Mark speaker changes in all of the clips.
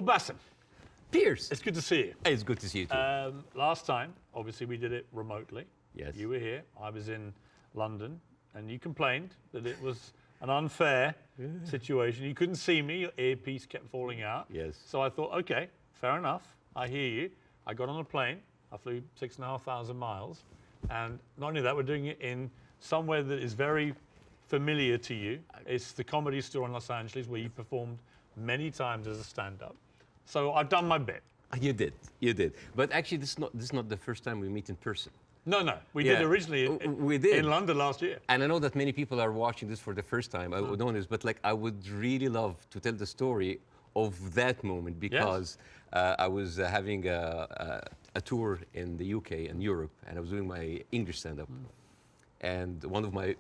Speaker 1: Well, Bassem,
Speaker 2: Piers.
Speaker 1: it's good to see you.
Speaker 2: It's good to see you too.
Speaker 1: Last time, obviously, we did it remotely.
Speaker 2: Yes.
Speaker 1: You were here. I was in London, and you complained that it was an unfair situation. You couldn't see me. Your earpiece kept falling out.
Speaker 2: Yes.
Speaker 1: So I thought, okay, fair enough. I hear you. I got on a plane. I flew 6,500 miles. And not only that, we're doing it in somewhere that is very familiar to you. It's the Comedy Store in Los Angeles, where you performed many times as a stand-up. So I've done my bit.
Speaker 2: You did. But actually, this is not the first time we meet in person.
Speaker 1: No. We did originally in London last year.
Speaker 2: And I know that many people are watching this for the first time. I would know this, but like I would really love to tell the story of that moment because I was having a tour in the UK and Europe, and I was doing my English stand-up. And one of my,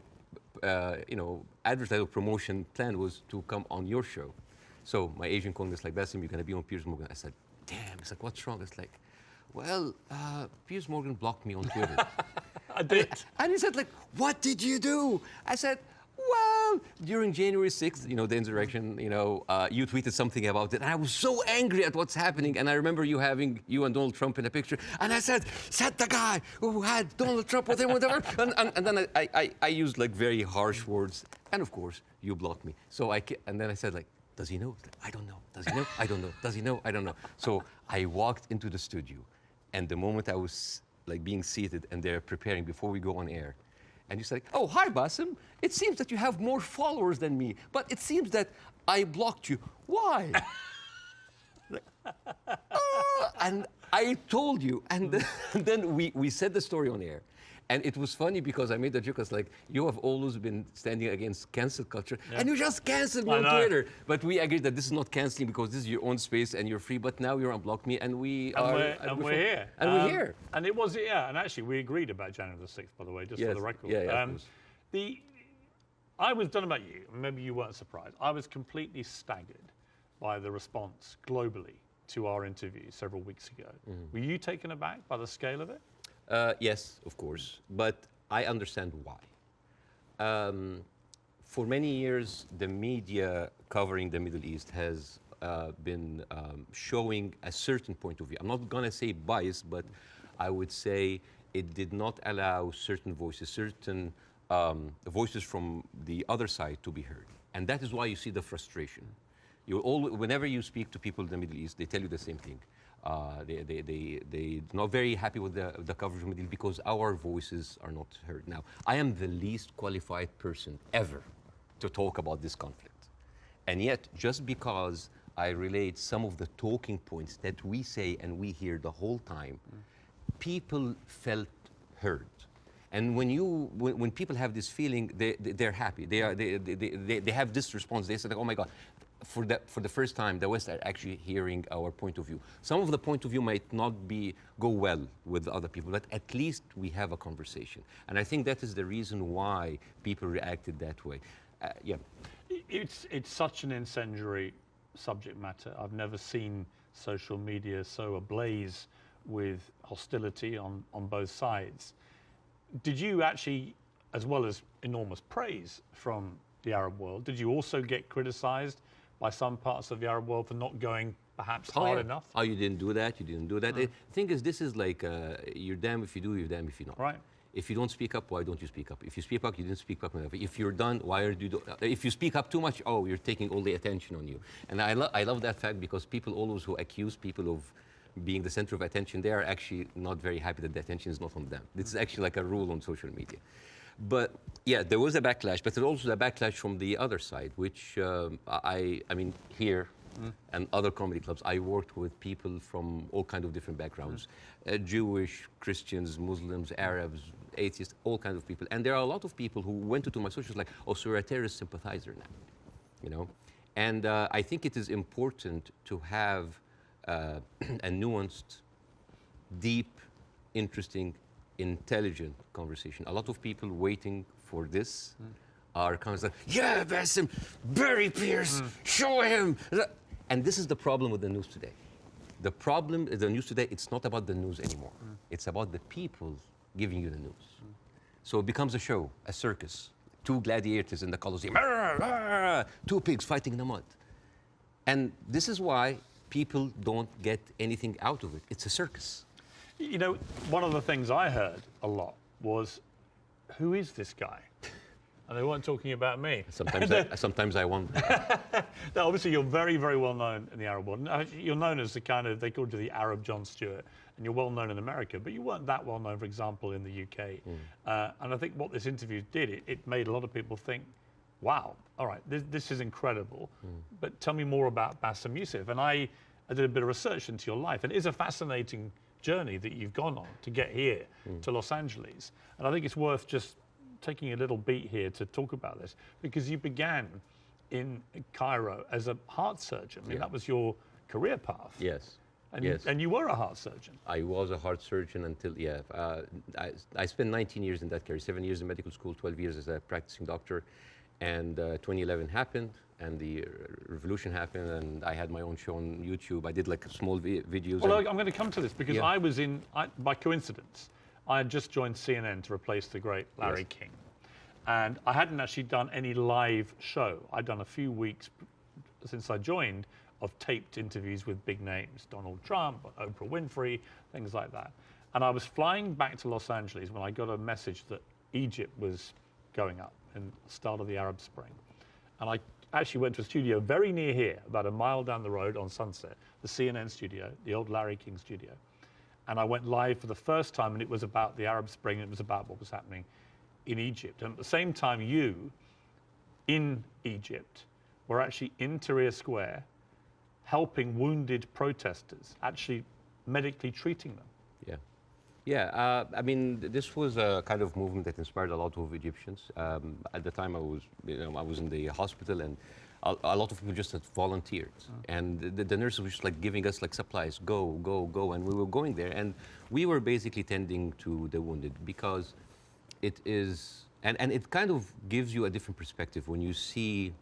Speaker 2: advertising promotion plan was to come on your show. So my agent called me, it's like, Bassem, you're gonna be on Piers Morgan. I said, damn, it's like, what's wrong? It's like, well, Piers Morgan blocked me on Twitter.
Speaker 1: I did.
Speaker 2: And he said, like, what did you do? I said, well, during January 6th, the insurrection, you tweeted something about it. And I was so angry at what's happening. And I remember you having you and Donald Trump in a picture. And I said the guy who had Donald Trump with him, whatever. And then I used like very harsh words. And of course, you blocked me. So and then I said, like, does he know? I don't know. Does he know? I don't know. Does he know? I don't know. So I walked into the studio. And the moment I was like being seated and they're preparing before we go on air, and you said, oh, hi, Bassem. It seems that you have more followers than me, but it seems that I blocked you. Why? And I told you. And then we said the story on air. And it was funny because I made the joke. I was like, you have always been standing against cancel culture, and you just canceled me on Twitter. But we agreed that this is not canceling because this is your own space and you're free. But now you're unblocked me, and we're
Speaker 1: here.
Speaker 2: We're here.
Speaker 1: And it was, and actually we agreed about January the 6th, by the way, just for the record.
Speaker 2: Yeah,
Speaker 1: I was done about you, maybe you weren't surprised. I was completely staggered by the response globally to our interview several weeks ago. Were you taken aback by the scale of it?
Speaker 2: Yes, of course, but I understand why. For many years, the media covering the Middle East has been showing a certain point of view. I'm not going to say bias, but I would say it did not allow certain voices voices from the other side to be heard. And that is why you see the frustration. Whenever you speak to people in the Middle East, they tell you the same thing. They're not very happy with the coverage of the Middle East because our voices are not heard. Now, I am the least qualified person ever to talk about this conflict. And yet, just because I relate some of the talking points that we say and we hear the whole time, people felt heard. And when people have this feeling, they're happy. They have this response. They say, like, oh my God. For the first time, the West are actually hearing our point of view. Some of the point of view might not go well with other people, but at least we have a conversation. And I think that is the reason why people reacted that way.
Speaker 1: It's such an incendiary subject matter. I've never seen social media so ablaze with hostility on both sides. Did you actually, as well as enormous praise from the Arab world, did you also get criticized by some parts of the Arab world for not going perhaps hard enough?
Speaker 2: Oh, you didn't do that, you didn't do that. The thing is, this is like, you're damned if you do, you're damned if you don't.
Speaker 1: Right.
Speaker 2: If you don't speak up, why don't you speak up? If you speak up, you didn't speak up enough. If you're done, why are you if you speak up too much, oh, you're taking all the attention on you. And I love that fact because people always who accuse people of being the center of attention, they are actually not very happy that the attention is not on them. This is actually like a rule on social media. But yeah, there was a backlash, but there was also a backlash from the other side, which I mean, here and other comedy clubs, I worked with people from all kinds of different backgrounds, Jewish, Christians, Muslims, Arabs, atheists, all kinds of people. And there are a lot of people who went into my socials like, oh, so you're a terrorist sympathizer now, And I think it is important to have a nuanced, deep, interesting, intelligent conversation. A lot of people waiting for this are kind of like, yeah, Bassem, bury Piers, show him. And this is the problem with the news today. The problem is the news today, it's not about the news anymore. It's about the people giving you the news. So it becomes a show, a circus. Two gladiators in the Colosseum, two pigs fighting in the mud. And this is why people don't get anything out of it. It's a circus.
Speaker 1: You know, one of the things I heard a lot was, who is this guy? And they weren't talking about me.
Speaker 2: Sometimes I wonder.
Speaker 1: Now, obviously, you're very, very well known in the Arab world. You're known as the kind of, they called you the Arab Jon Stewart, and you're well known in America, but you weren't that well known, for example, in the UK. And I think what this interview did, it made a lot of people think, wow, all right, this is incredible, but tell me more about Bassem Youssef. And I did a bit of research into your life, and it is a fascinating journey that you've gone on to get here to Los Angeles. And I think it's worth just taking a little beat here to talk about this, because you began in Cairo as a heart surgeon. I mean, that was your career path.
Speaker 2: Yes.
Speaker 1: And,
Speaker 2: yes.
Speaker 1: And you were a heart surgeon.
Speaker 2: I was a heart surgeon until, I spent 19 years in that career, 7 years in medical school, 12 years as a practicing doctor. And 2011 happened, and the revolution happened, and I had my own show on YouTube. I did like small videos.
Speaker 1: Well, I'm going to come to this, because I was by coincidence, I had just joined CNN to replace the great Larry King. And I hadn't actually done any live show. I'd done a few weeks since I joined of taped interviews with big names, Donald Trump, Oprah Winfrey, things like that. And I was flying back to Los Angeles when I got a message that Egypt was going up in the start of the Arab Spring. And I actually went to a studio very near here, about a mile down the road on Sunset, the CNN studio, the old Larry King studio. And I went live for the first time, and it was about the Arab Spring, and it was about what was happening in Egypt. And at the same time, you, in Egypt, were actually in Tahrir Square, helping wounded protesters, actually medically treating them.
Speaker 2: Yeah. Yeah, I mean, this was a kind of movement that inspired a lot of Egyptians. At the time, I was in the hospital, and a lot of people just had volunteered. And the nurses were just like giving us like supplies, go, go, go. And we were going there, and we were basically tending to the wounded, because it is, and it kind of gives you a different perspective when you see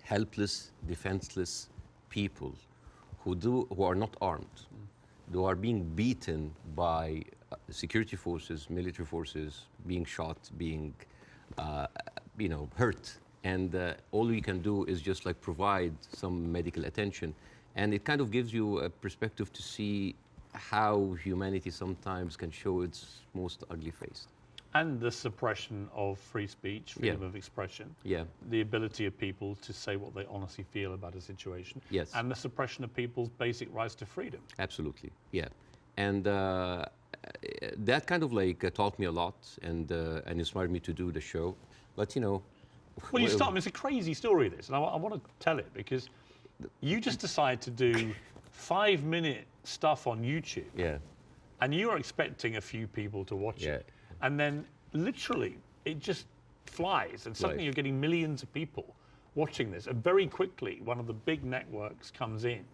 Speaker 2: helpless, defenseless people who are not armed, who are being beaten by security forces, military forces, being shot, being, hurt. And all we can do is just like provide some medical attention. And it kind of gives you a perspective to see how humanity sometimes can show its most ugly face.
Speaker 1: And the suppression of free speech, freedom of expression, the ability of people to say what they honestly feel about a situation, and the suppression of people's basic rights to freedom.
Speaker 2: Absolutely, yeah. And that kind of like taught me a lot, and inspired me to do the show. But
Speaker 1: well, you start. It's a crazy story, this, and I want to tell it, because you just decide to do 5-minute stuff on YouTube, and you are expecting a few people to watch it. And then literally it just flies, and suddenly you're getting millions of people watching this. And very quickly, one of the big networks comes in,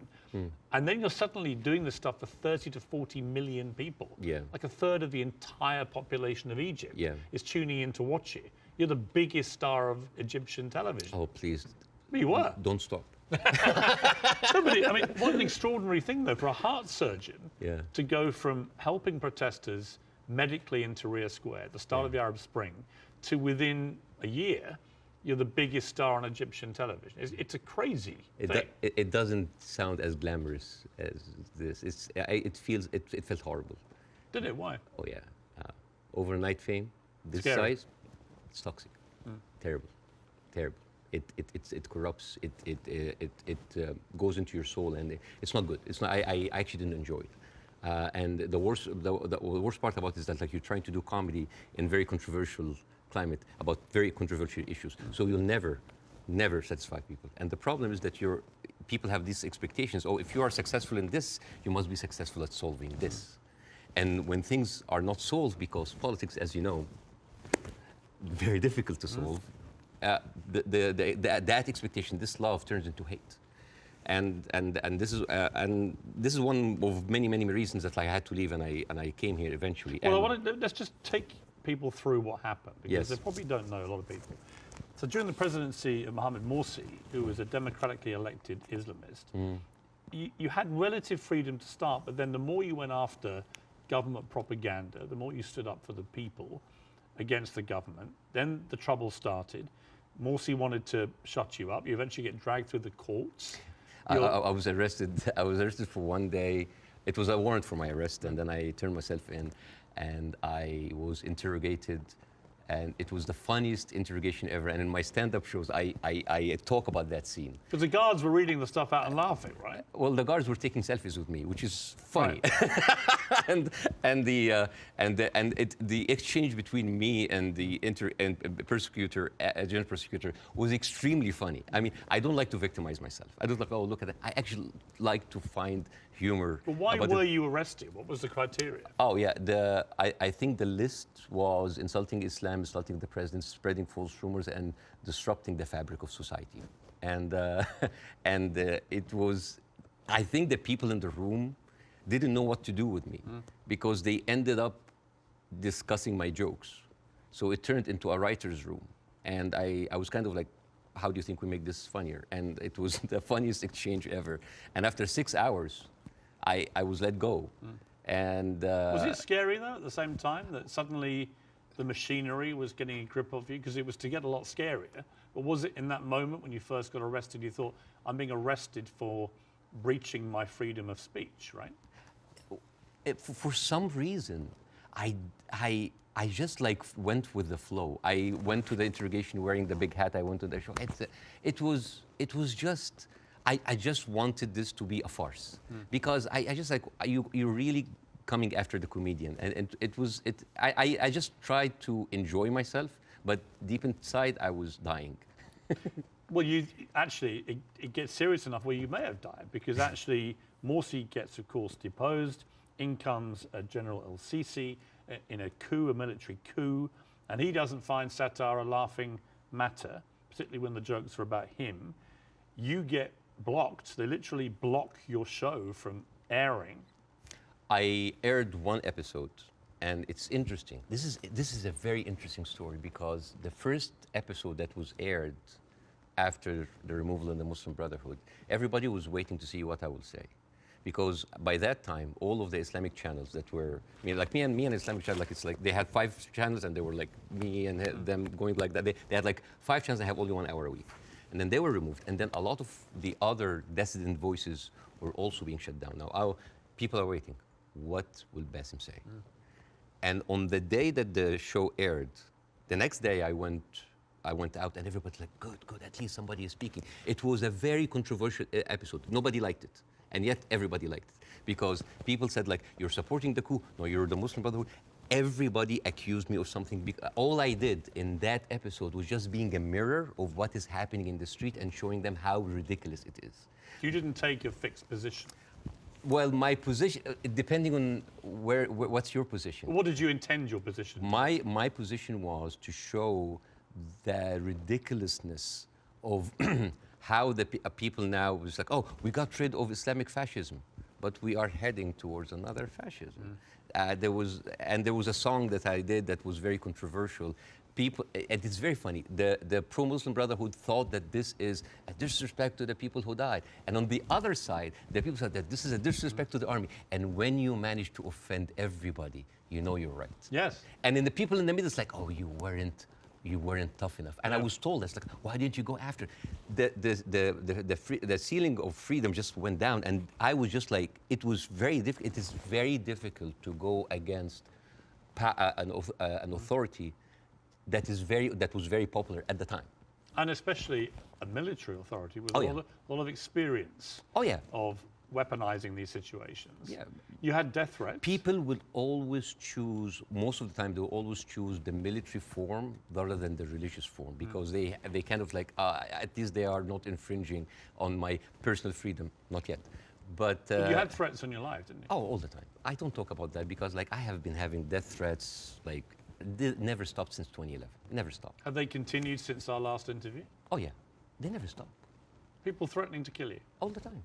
Speaker 1: and then you're suddenly doing this stuff for 30 to 40 million people. Like a third of the entire population of Egypt is tuning in to watch it. You're the biggest star of Egyptian television.
Speaker 2: Oh, please.
Speaker 1: But you were.
Speaker 2: Don't stop.
Speaker 1: I mean, what an extraordinary thing, though, for a heart surgeon to go from helping protesters medically in Tahrir Square, the start of the Arab Spring, to within a year, you're the biggest star on Egyptian television. It's a crazy thing.
Speaker 2: It doesn't sound as glamorous as this. It felt horrible.
Speaker 1: Did it? Why?
Speaker 2: Oh yeah, overnight fame, this
Speaker 1: Scary.
Speaker 2: size, it's toxic, terrible. It corrupts. It goes into your soul, and it's not good. It's not. I actually didn't enjoy it. And the worst part about it is that like you're trying to do comedy in very controversial climate about very controversial issues. So you'll never satisfy people. And the problem is that people have these expectations. Oh, if you are successful in this, you must be successful at solving this. And when things are not solved, because politics, as you know, very difficult to solve, that expectation, this love turns into hate. And this is one of many reasons that I had to leave, and I came here eventually.
Speaker 1: Well, let's just take people through what happened, because they probably don't know, a lot of people. So during the presidency of Mohamed Morsi, who was a democratically elected Islamist, you had relative freedom to start, but then the more you went after government propaganda, the more you stood up for the people against the government, then the trouble started. Morsi wanted to shut you up. You eventually get dragged through the courts.
Speaker 2: I was arrested. I was arrested for one day. It was a warrant for my arrest, and then I turned myself in, and I was interrogated, and it was the funniest interrogation ever. And in my stand-up shows, I talk about that scene.
Speaker 1: Because the guards were reading the stuff out and laughing, right?
Speaker 2: Well, the guards were taking selfies with me, which is funny.
Speaker 1: Right.
Speaker 2: the exchange between me and the prosecutor, general prosecutor, was extremely funny. I mean, I don't like to victimize myself. I don't like, oh, look at that. I actually like to find humor.
Speaker 1: But why were you arrested? What was the criteria?
Speaker 2: Oh, yeah. I think the list was insulting Islam, insulting the president, spreading false rumors, and disrupting the fabric of society. And it was, I think the people in the room didn't know what to do with me because they ended up discussing my jokes. So it turned into a writer's room. And I was kind of like, how do you think we make this funnier? And it was the funniest exchange ever. And after 6 hours, I was let go. And
Speaker 1: was it scary though at the same time that suddenly the machinery was getting a grip of you? Because it was to get a lot scarier. But was it in that moment when you first got arrested, you thought, I'm being arrested for breaching my freedom of speech, right?
Speaker 2: For some reason, I just like went with the flow. I went to the interrogation wearing the big hat. I went to the show. It was just, I just wanted this to be a farce because I just like, you're really coming after the comedian. And I just tried to enjoy myself, but deep inside I was dying.
Speaker 1: Well, you actually, it gets serious enough where you may have died because actually Morsi gets, of course, deposed. In comes General El-Sisi in a coup, a military coup, and he doesn't find satire a laughing matter, particularly when the jokes are about him. You get blocked. They literally block your show from airing.
Speaker 2: I aired one episode, and it's interesting. This is a very interesting story because the first episode that was aired after the removal of the Muslim Brotherhood, everybody was waiting to see what I would say. Because by that time, all of the Islamic channels that were, I mean, like me and Islamic channel, like it's like they had 5 channels and they were like me and them going like that. They had like 5 channels that have only 1 hour a week. And then they were removed. And then a lot of the other dissident voices were also being shut down. Now, people are waiting. What will Bassem say? And on the day that the show aired, the next day I went out and everybody's like, good, at least somebody is speaking. It was a very controversial episode. Nobody liked it. And yet everybody liked it because people said like, you're supporting the coup. No, you're the Muslim Brotherhood. Everybody accused me of something. All I did in that episode was just being a mirror of what is happening in the street and showing them how ridiculous it is.
Speaker 1: You didn't take a fixed position.
Speaker 2: Well, my position, depending on what's your position?
Speaker 1: What did you intend your position to?
Speaker 2: My position was to show the ridiculousness of how the people now was like, oh, we got rid of Islamic fascism, but we are heading towards another fascism. There was a song that I did that was very controversial. People, and it's very funny, the pro-Muslim Brotherhood thought that this is a disrespect to the people who died. And on the other side, the people said that this is a disrespect to the army. And when you manage to offend everybody, you know you're right.
Speaker 1: Yes.
Speaker 2: And then the people in the middle, it's like, oh, you weren't tough enough. And I was told, it's like, why didn't you go after? The ceiling of freedom just went down. And I was just like, it is very difficult to go against an authority that was very popular at the time.
Speaker 1: And especially a military authority with a lot of experience of weaponizing these situations.
Speaker 2: Yeah.
Speaker 1: You had death threats.
Speaker 2: People would always choose, most of the time, they will always choose the military form rather than the religious form because they kind of like, at least they are not infringing on my personal freedom. Not yet. But
Speaker 1: you had threats on your life, didn't you?
Speaker 2: Oh, all the time. I don't talk about that because like I have been having death threats like never stopped since 2011. Never stopped.
Speaker 1: Have they continued since our last interview?
Speaker 2: Oh yeah, they never stopped.
Speaker 1: People threatening to kill you?
Speaker 2: All the time.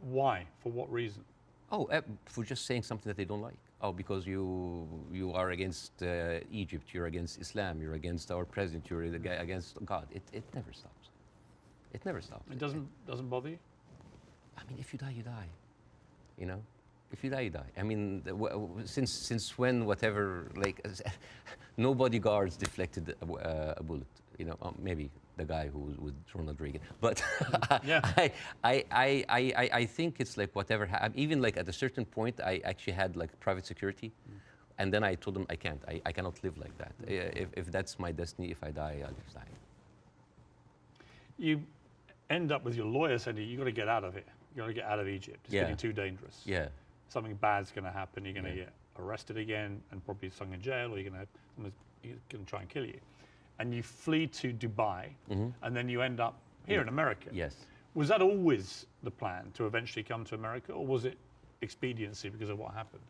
Speaker 1: Why? For what reason?
Speaker 2: Oh, for just saying something that they don't like. Oh, because you are against Egypt, you're against Islam, you're against our president, you're against God. It never stops. It never stops.
Speaker 1: It doesn't bother you?
Speaker 2: I mean, if you die, you die. You know? If you die, you die. I mean, since when, whatever, like, no bodyguards deflected a bullet, you know, maybe the guy who was with Ronald Reagan. But
Speaker 1: Yeah.
Speaker 2: I think it's like whatever. Even like at a certain point, I actually had like private security, and then I told them I can't. I cannot live like that. If that's my destiny, if I die, I'll just die.
Speaker 1: You end up with your lawyer saying you've got to get out of it. You've got to get out of Egypt. It's getting too dangerous.
Speaker 2: Yeah.
Speaker 1: Something bad's going to happen. You're going to get arrested again and probably thrown in jail, or you're going to try and kill you. And you flee to Dubai, and then you end up here in America.
Speaker 2: Yes.
Speaker 1: Was that always the plan, to eventually come to America, or was it expediency because of what happened?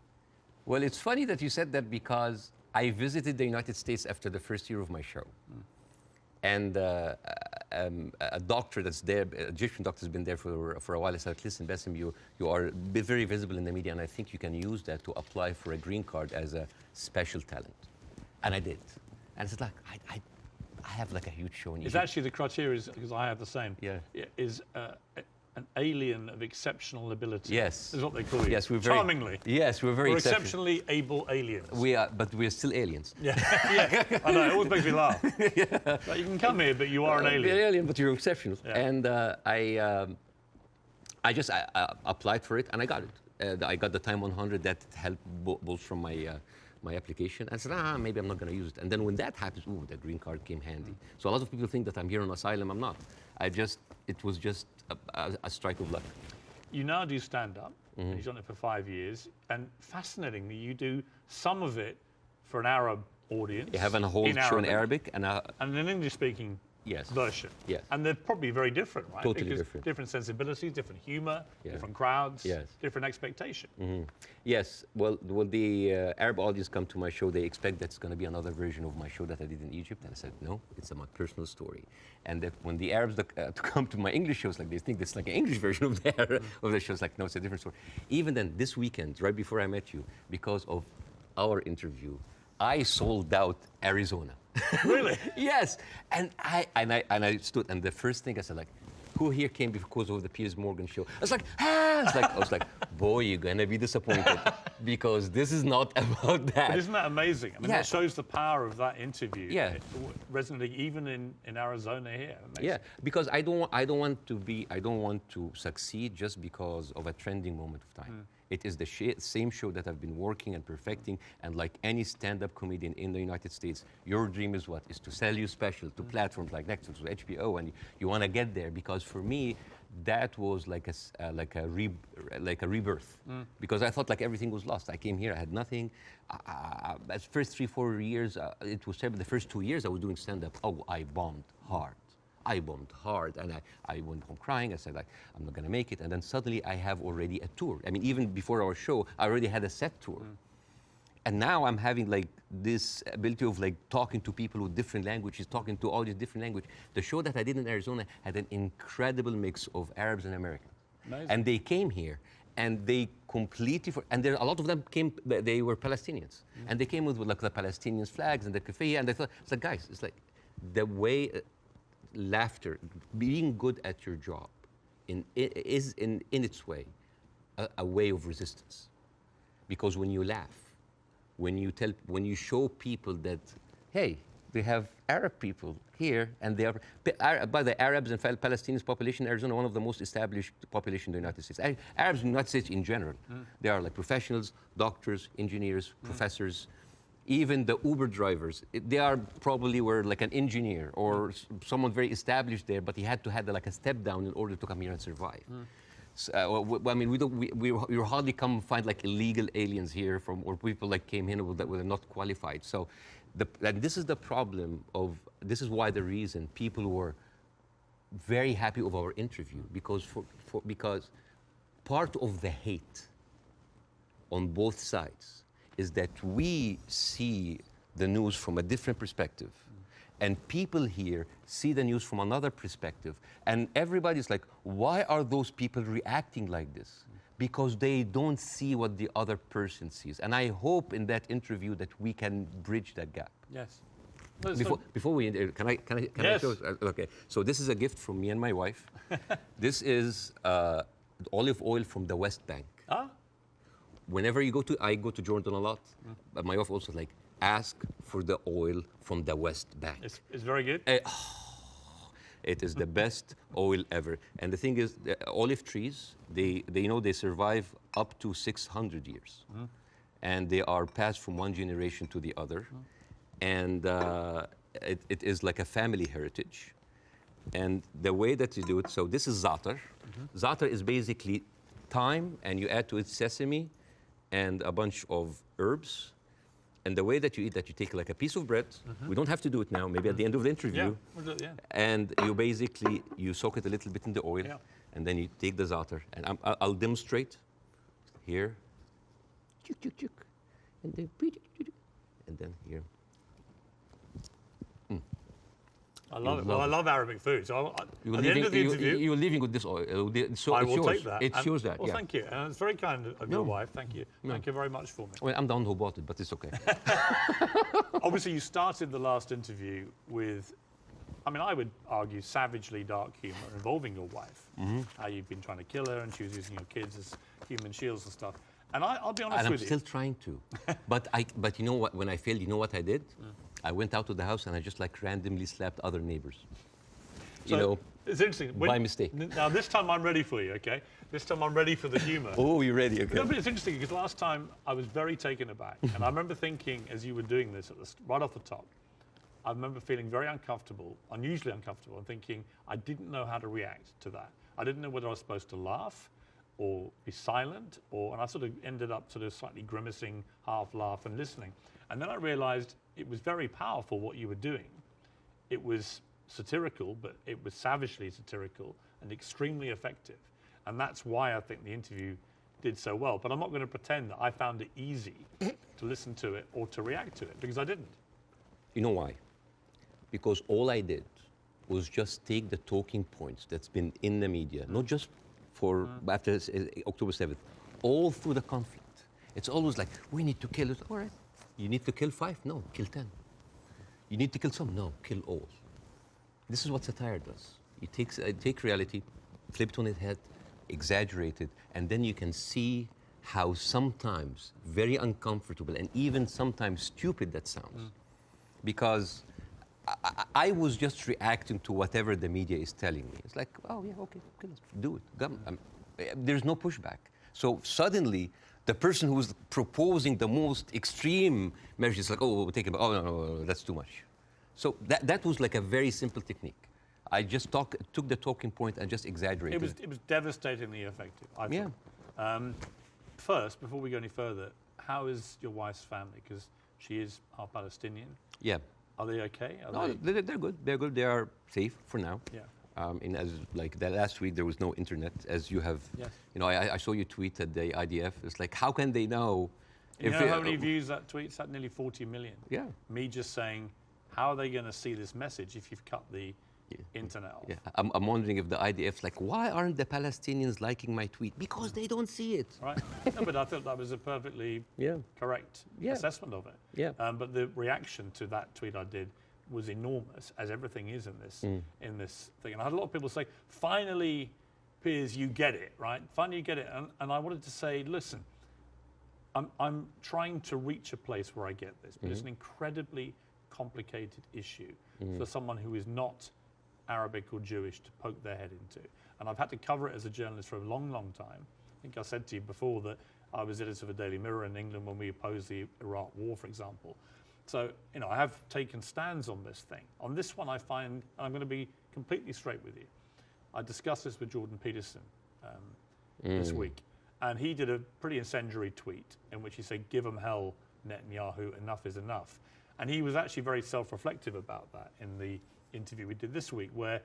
Speaker 2: Well, it's funny that you said that because I visited the United States after the first year of my show. And a doctor that's there, an Egyptian doctor has been there for a while. I said, listen, Bassem, you are very visible in the media, and I think you can use that to apply for a green card as a special talent. And I did. And it's like, I have like a huge show in Egypt.
Speaker 1: It's actually the criteria, because I have the same.
Speaker 2: Yeah.
Speaker 1: Is an alien of exceptional ability.
Speaker 2: Yes.
Speaker 1: Is what they call you.
Speaker 2: Yes, we're
Speaker 1: Charmingly.
Speaker 2: Yes, we're very
Speaker 1: We're exceptionally able aliens.
Speaker 2: We are, but we're still aliens.
Speaker 1: Yeah, yeah. I know, it always makes me laugh. Like, you can come here, but you are an alien.
Speaker 2: You're an alien, but you're exceptional.
Speaker 1: Yeah.
Speaker 2: And I just applied for it, and I got it. I got the time 100 that helped both from my application. I said, maybe I'm not going to use it. And then when that happens, the green card came handy. So a lot of people think that I'm here on asylum. I'm not. It was just a strike of luck.
Speaker 1: You now do stand-up. You've done it for 5 years. And fascinatingly, you do some of it for an Arab audience.
Speaker 2: You have a whole show in Arabic and
Speaker 1: an English-speaking version.
Speaker 2: Yes.
Speaker 1: And they're probably very different, right?
Speaker 2: Totally
Speaker 1: because
Speaker 2: different.
Speaker 1: Different sensibilities, different humor, different crowds, different expectation.
Speaker 2: Yes. Well, when the Arab audience come to my show, they expect that's going to be another version of my show that I did in Egypt. And I said, no, it's my personal story. And that when the Arabs come to my English shows, like they think it's like an English version of the show. It's like, no, it's a different story. Even then, this weekend, right before I met you, because of our interview, I sold out Arizona.
Speaker 1: Really?
Speaker 2: Yes. And I stood, and the first thing I said, like, who here came because of the Piers Morgan show? I was like, I was like, boy, you're gonna be disappointed because this is not about that.
Speaker 1: But isn't that amazing? I mean, that shows the power of that interview.
Speaker 2: Yeah.
Speaker 1: Resonating even in Arizona here. Amazing.
Speaker 2: Yeah, because I don't want to succeed just because of a trending moment of time. It is the same show that I've been working and perfecting, and like any stand-up comedian in the United States, your dream is what? Is to sell your special to platforms like Netflix or HBO, and you want to get there. Because for me, that was like a rebirth. Because I thought like everything was lost. I came here, I had nothing. As first 3-4 years, it was terrible. The first 2 years I was doing stand-up. Oh, I bombed hard. And I went home crying. I said, like, I'm not gonna make it. And then suddenly I have already a tour. I mean, even before our show, I already had a set tour. And now I'm having like this ability of like talking to people with different languages, talking to all these different languages. The show that I did in Arizona had an incredible mix of Arabs and Americans.
Speaker 1: Amazing.
Speaker 2: And they came here and they completely, and there a lot of them came, they were Palestinians. And they came with like the Palestinian flags and the keffiyeh, and they thought, it's like, guys, it's like the way, laughter, being good at your job is in its way a way of resistance. Because when you laugh, when you show people that, hey, we have Arab people here, and they are, by the Arabs and Palestinians population in Arizona, one of the most established population in the United States. Arabs in the United States in general, they are like professionals, doctors, engineers, professors. Even the Uber drivers, they are probably were like an engineer or someone very established there, but he had to have like a step down in order to come here and survive. So, I mean, we hardly come find like illegal aliens here or people like came in that were not qualified. So, and this is the problem this is why the reason people were very happy of our interview, because because part of the hate on both sides is that we see the news from a different perspective. And people here see the news from another perspective. And everybody's like, why are those people reacting like this? Because they don't see what the other person sees. And I hope in that interview that we can bridge that gap.
Speaker 1: Yes.
Speaker 2: Before we end, can I
Speaker 1: Yes.
Speaker 2: show? Okay, so this is a gift from me and my wife. This is olive oil from the West Bank.
Speaker 1: Ah?
Speaker 2: Whenever I go to Jordan a lot, but my wife also ask for the oil from the West Bank.
Speaker 1: It's very good.
Speaker 2: It is the best oil ever. And the thing is, the olive trees, they survive up to 600 years. And they are passed from one generation to the other. And it is like a family heritage. And the way that you do it, so this is za'atar. Za'atar is basically thyme, and you add to it sesame and a bunch of herbs. And the way that you eat that, you take like a piece of bread. We don't have to do it now, maybe at the end of the interview.
Speaker 1: Yeah, we'll do it, yeah.
Speaker 2: And you soak it a little bit in the oil, and then you take the za'atar. And I'll demonstrate here. Chuk, chuk, chuk. And then here.
Speaker 1: I love it. Well, I love Arabic food. So at the end of the interview,
Speaker 2: you're leaving with this oil. So
Speaker 1: I
Speaker 2: it's
Speaker 1: will
Speaker 2: yours.
Speaker 1: take that.
Speaker 2: It's yours, that.
Speaker 1: Well,
Speaker 2: Yeah.
Speaker 1: thank you. And it's very kind of your wife. Thank you. Thank you very much for me.
Speaker 2: Well, I'm the one who bought it, but it's okay.
Speaker 1: Obviously, you started the last interview with, I mean, I would argue savagely dark humour involving your wife. How you've been trying to kill her, and she was using your kids as human shields and stuff. And I'll be honest
Speaker 2: And I'm
Speaker 1: with you.
Speaker 2: still trying to. But you know what? When I failed, you know what I did? I went out to the house and I just like randomly slapped other neighbors.
Speaker 1: So, it's interesting.
Speaker 2: By mistake.
Speaker 1: Now, this time I'm ready for you, okay? This time I'm ready for the humour.
Speaker 2: Oh, you're ready, okay.
Speaker 1: No, but it's interesting because last time I was very taken aback. And I remember thinking, as you were doing this right off the top, I remember feeling very uncomfortable, unusually uncomfortable, and thinking I didn't know how to react to that. I didn't know whether I was supposed to laugh or be silent, and I sort of ended up sort of slightly grimacing, half laugh and listening. And then I realized it was very powerful what you were doing. It was satirical, but it was savagely satirical and extremely effective. And that's why I think the interview did so well. But I'm not going to pretend that I found it easy to listen to it or to react to it, because I didn't.
Speaker 2: You know why? Because all I did was just take the talking points that's been in the media, not just for after October 7th, all through the conflict. It's always like, we need to kill it. All right. You need to kill 5? No, kill 10. You need to kill some? No, kill all. This is what satire does. It take reality, flip it on its head, exaggerate it, and then you can see how sometimes very uncomfortable and even sometimes stupid that sounds. Because I was just reacting to whatever the media is telling me. It's like, oh yeah, okay, let's do it. There's no pushback. So suddenly, the person who's proposing the most extreme measures is like, oh, we'll take it, oh no, that's too much. So that was like a very simple technique. I just took the talking point and just exaggerated.
Speaker 1: It was devastatingly effective, I thought.
Speaker 2: Yeah.
Speaker 1: First, before we go any further, how is your wife's family? Because she is half Palestinian.
Speaker 2: Yeah.
Speaker 1: Are they okay?
Speaker 2: They're good. They're good. They are safe for now.
Speaker 1: Yeah.
Speaker 2: As like that last week, there was no internet, as you have.
Speaker 1: Yes.
Speaker 2: You know, I saw you tweet at the IDF. It's like, how can they know?
Speaker 1: You know how many views that tweet's had? Nearly 40 million.
Speaker 2: Yeah.
Speaker 1: Me just saying, how are they going to see this message if you've cut the internet off?
Speaker 2: Yeah. I'm wondering if the IDF's like, why aren't the Palestinians liking my tweet? Because they don't see it.
Speaker 1: Right. No, but I thought that was a perfectly correct assessment of it.
Speaker 2: Yeah.
Speaker 1: But the reaction to that tweet I did was enormous, as everything is in this thing. And I had a lot of people say, finally, Piers, you get it, right? Finally, you get it. And I wanted to say, listen, I'm trying to reach a place where I get this, but it's an incredibly complicated issue for someone who is not Arabic or Jewish to poke their head into. And I've had to cover it as a journalist for a long, long time. I think I said to you before that I was editor of the Daily Mirror in England when we opposed the Iraq War, for example. So, you know, I have taken stands on this thing. On this one, I find, I'm going to be completely straight with you. I discussed this with Jordan Peterson this week, and he did a pretty incendiary tweet in which he said, give them hell, Netanyahu, enough is enough. And he was actually very self-reflective about that in the interview we did this week, where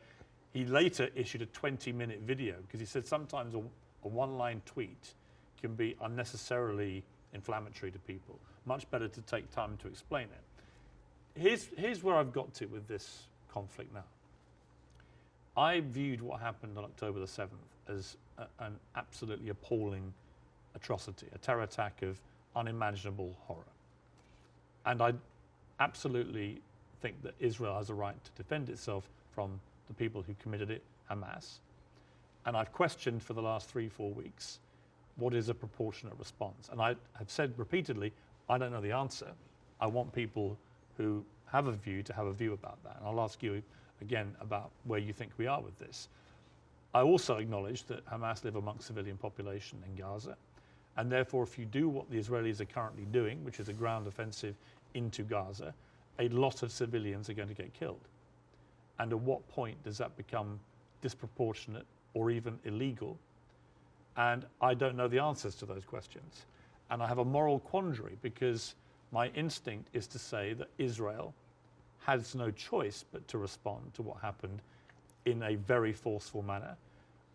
Speaker 1: he later issued a 20-minute video, because he said sometimes a one-line tweet can be unnecessarily inflammatory to people. Much better to take time to explain it. Here's where I've got to with this conflict now. I viewed what happened on October the 7th as an absolutely appalling atrocity, a terror attack of unimaginable horror. And I absolutely think that Israel has a right to defend itself from the people who committed it, Hamas. And I've questioned for the last 3-4 weeks, what is a proportionate response? And I have said repeatedly, I don't know the answer. I want people who have a view to have a view about that. And I'll ask you again, about where you think we are with this. I also acknowledge that Hamas live amongst civilian population in Gaza, and therefore if you do what the Israelis are currently doing, which is a ground offensive into Gaza, a lot of civilians are going to get killed. And at what point does that become disproportionate or even illegal? And I don't know the answers to those questions. And I have a moral quandary because my instinct is to say that Israel has no choice but to respond to what happened in a very forceful manner.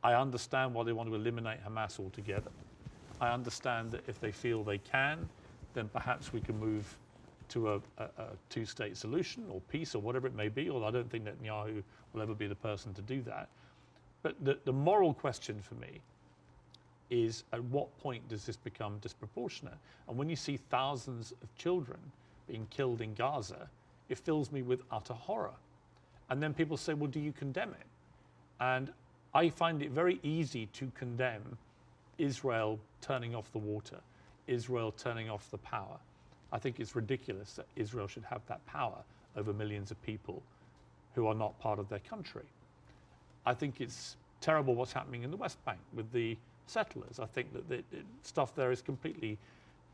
Speaker 1: I understand why they want to eliminate Hamas altogether. I understand that if they feel they can, then perhaps we can move to a two-state solution or peace or whatever it may be, although I don't think Netanyahu will ever be the person to do that. But the moral question for me is, at what point does this become disproportionate? And when you see thousands of children being killed in Gaza, it fills me with utter horror. And then people say, well, do you condemn it? And I find it very easy to condemn Israel turning off the water, Israel turning off the power. I think it's ridiculous that Israel should have that power over millions of people who are not part of their country. I think it's terrible what's happening in the West Bank with the settlers. I think that the stuff there is completely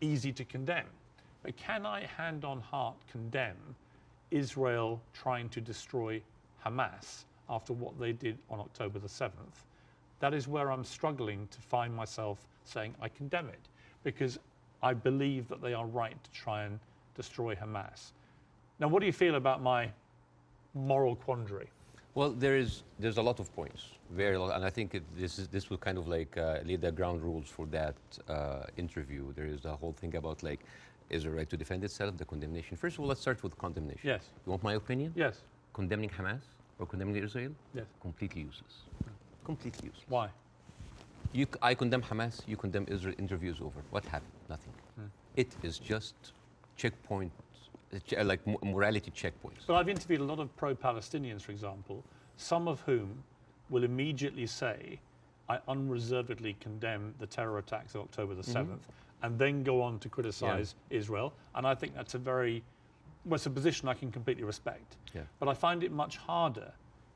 Speaker 1: easy to condemn. But can I, hand on heart, condemn Israel trying to destroy Hamas after what they did on October the 7th? That is where I'm struggling to find myself saying I condemn it, because I believe that they are right to try and destroy Hamas. Now, what do you feel about my moral quandary?
Speaker 2: Well, there's a lot of points, very lot, and I think this will kind of like lay the ground rules for that interview. There is a whole thing about like, is the right to defend itself, the condemnation. First of all, let's start with condemnation.
Speaker 1: Yes.
Speaker 2: You want my opinion?
Speaker 1: Yes.
Speaker 2: Condemning Hamas or condemning Israel?
Speaker 1: Yes.
Speaker 2: Completely useless. Completely useless.
Speaker 1: Why?
Speaker 2: I condemn Hamas, you condemn Israel, interview is over. What happened? Nothing. It is just checkpoint, like morality checkpoints.
Speaker 1: But I've interviewed a lot of pro-Palestinians, for example, some of whom will immediately say, I unreservedly condemn the terror attacks of October the 7th, and then go on to criticize Israel. And I think that's it's a position I can completely respect.
Speaker 2: Yeah.
Speaker 1: But I find it much harder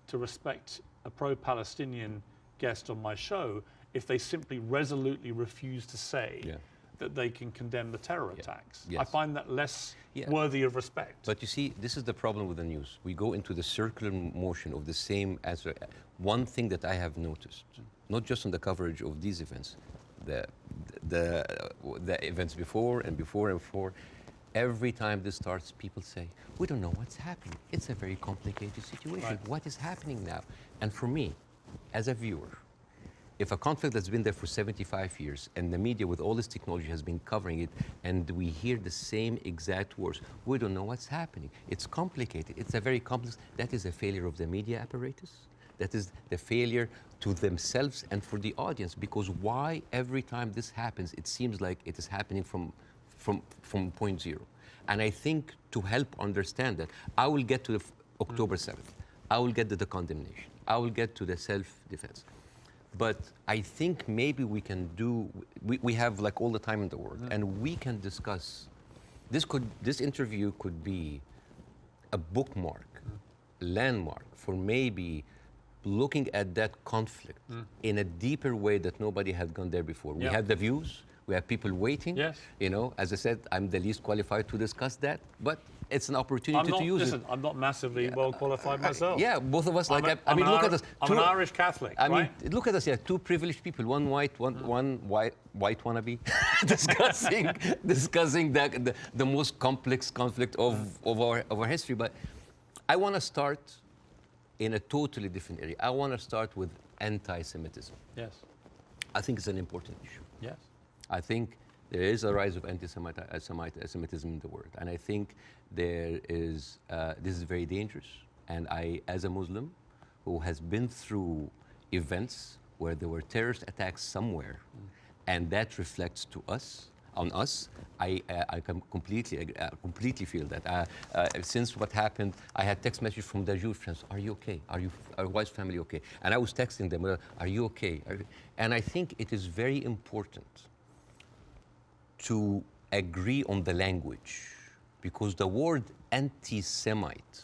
Speaker 1: to respect a pro-Palestinian guest on my show if they simply resolutely refuse to say that they can condemn the terror attacks.
Speaker 2: Yes.
Speaker 1: I find that less worthy of respect.
Speaker 2: But you see, this is the problem with the news. We go into the circular motion of the same answer. One thing that I have noticed, not just on the coverage of these events, the events before and before and before, every time this starts, people say, we don't know what's happening. It's a very complicated situation.
Speaker 1: Right.
Speaker 2: What is happening now? And for me, as a viewer, if a conflict that's been there for 75 years and the media with all this technology has been covering it and we hear the same exact words, we don't know what's happening. It's complicated. It's a very complex, that is a failure of the media apparatus. That is the failure to themselves and for the audience, because why every time this happens, it seems like it is happening from point zero. And I think to help understand that, I will get to the October 7th. I will get to the condemnation. I will get to the self-defense. But I think maybe we can we have like all the time in the world, and we can discuss, this interview could be a bookmark, landmark for maybe looking at that conflict in a deeper way that nobody had gone there before. We have the views, we have people waiting.
Speaker 1: Yes.
Speaker 2: You know, as I said, I'm the least qualified to discuss that, but it's an opportunity to use it.
Speaker 1: I'm not massively well qualified myself.
Speaker 2: Yeah, both of us. Like,
Speaker 1: I'm
Speaker 2: I mean, look at us.
Speaker 1: I'm an Irish Catholic,
Speaker 2: I mean,
Speaker 1: right?
Speaker 2: look at us. Yeah, two privileged people. One white, one white wannabe, discussing the most complex conflict of our history. But I want to start in a totally different area. I want to start with anti-Semitism.
Speaker 1: Yes.
Speaker 2: I think it's an important issue.
Speaker 1: Yes.
Speaker 2: I think there is a rise of anti-Semitism in the world, and I think this is very dangerous. And I, as a Muslim who has been through events where there were terrorist attacks somewhere, and that reflects on us, I can completely feel that. Since what happened, I had text message from the Jewish friends, are you okay? Are your wife's family okay? And I was texting them, are you okay? And I think it is very important to agree on the language, because the word anti-Semite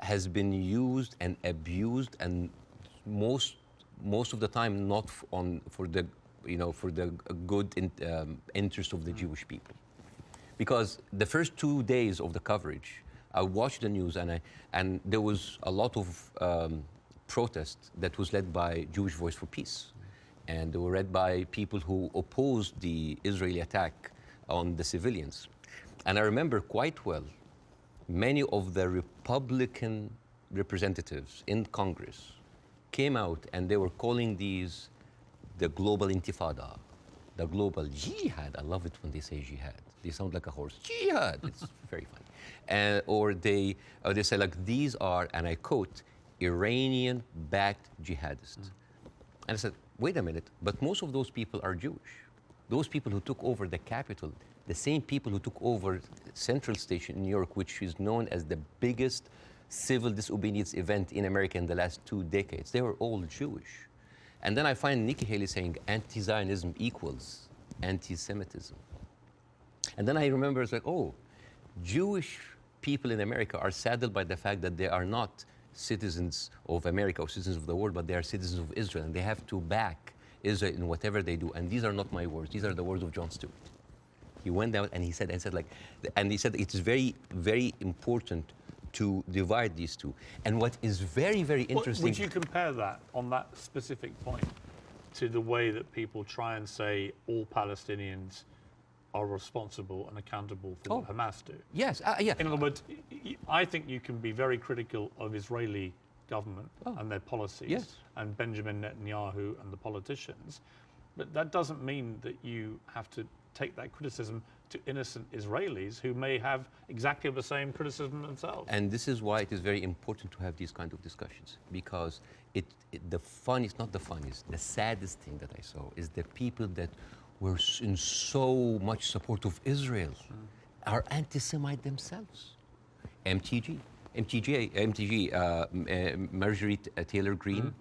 Speaker 2: has been used and abused, and most of the time not for the good interest of the Jewish people. Because the first 2 days of the coverage, I watched the news, and there was a lot of protest that was led by Jewish Voice for Peace, and they were led by people who opposed the Israeli attack on the civilians. And I remember quite well, many of the Republican representatives in Congress came out and they were calling these the global intifada, the global jihad. I love it when they say jihad. They sound like a horse. Jihad. It's very funny. Or they say, like, these are, and I quote, Iranian-backed jihadists. And I said, wait a minute, but most of those people are Jewish. Those people who took over the Capitol, the same people who took over Central Station in New York, which is known as the biggest civil disobedience event in America in the last 2 decades, they were all Jewish. And then I find Nikki Haley saying anti-Zionism equals anti-Semitism. And then I remember, it's like, oh, Jewish people in America are saddened by the fact that they are not citizens of America or citizens of the world, but they are citizens of Israel, and they have to back Israel in whatever they do. And these are not my words; these are the words of Jon Stewart. He went out and he said, it's very, very important to divide these two. And what is very, very interesting.
Speaker 1: Would you compare that on that specific point to the way that people try and say all Palestinians are responsible and accountable for what Hamas do?
Speaker 2: Yes, yeah.
Speaker 1: In other words, I think you can be very critical of Israeli government and their policies and Benjamin Netanyahu and the politicians, but that doesn't mean that you have to take that criticism to innocent Israelis who may have exactly the same criticism themselves.
Speaker 2: And this is why it is very important to have these kind of discussions, because the saddest thing that I saw is the people that were in so much support of Israel are anti-Semite themselves. MTG, Marjorie Taylor Greene,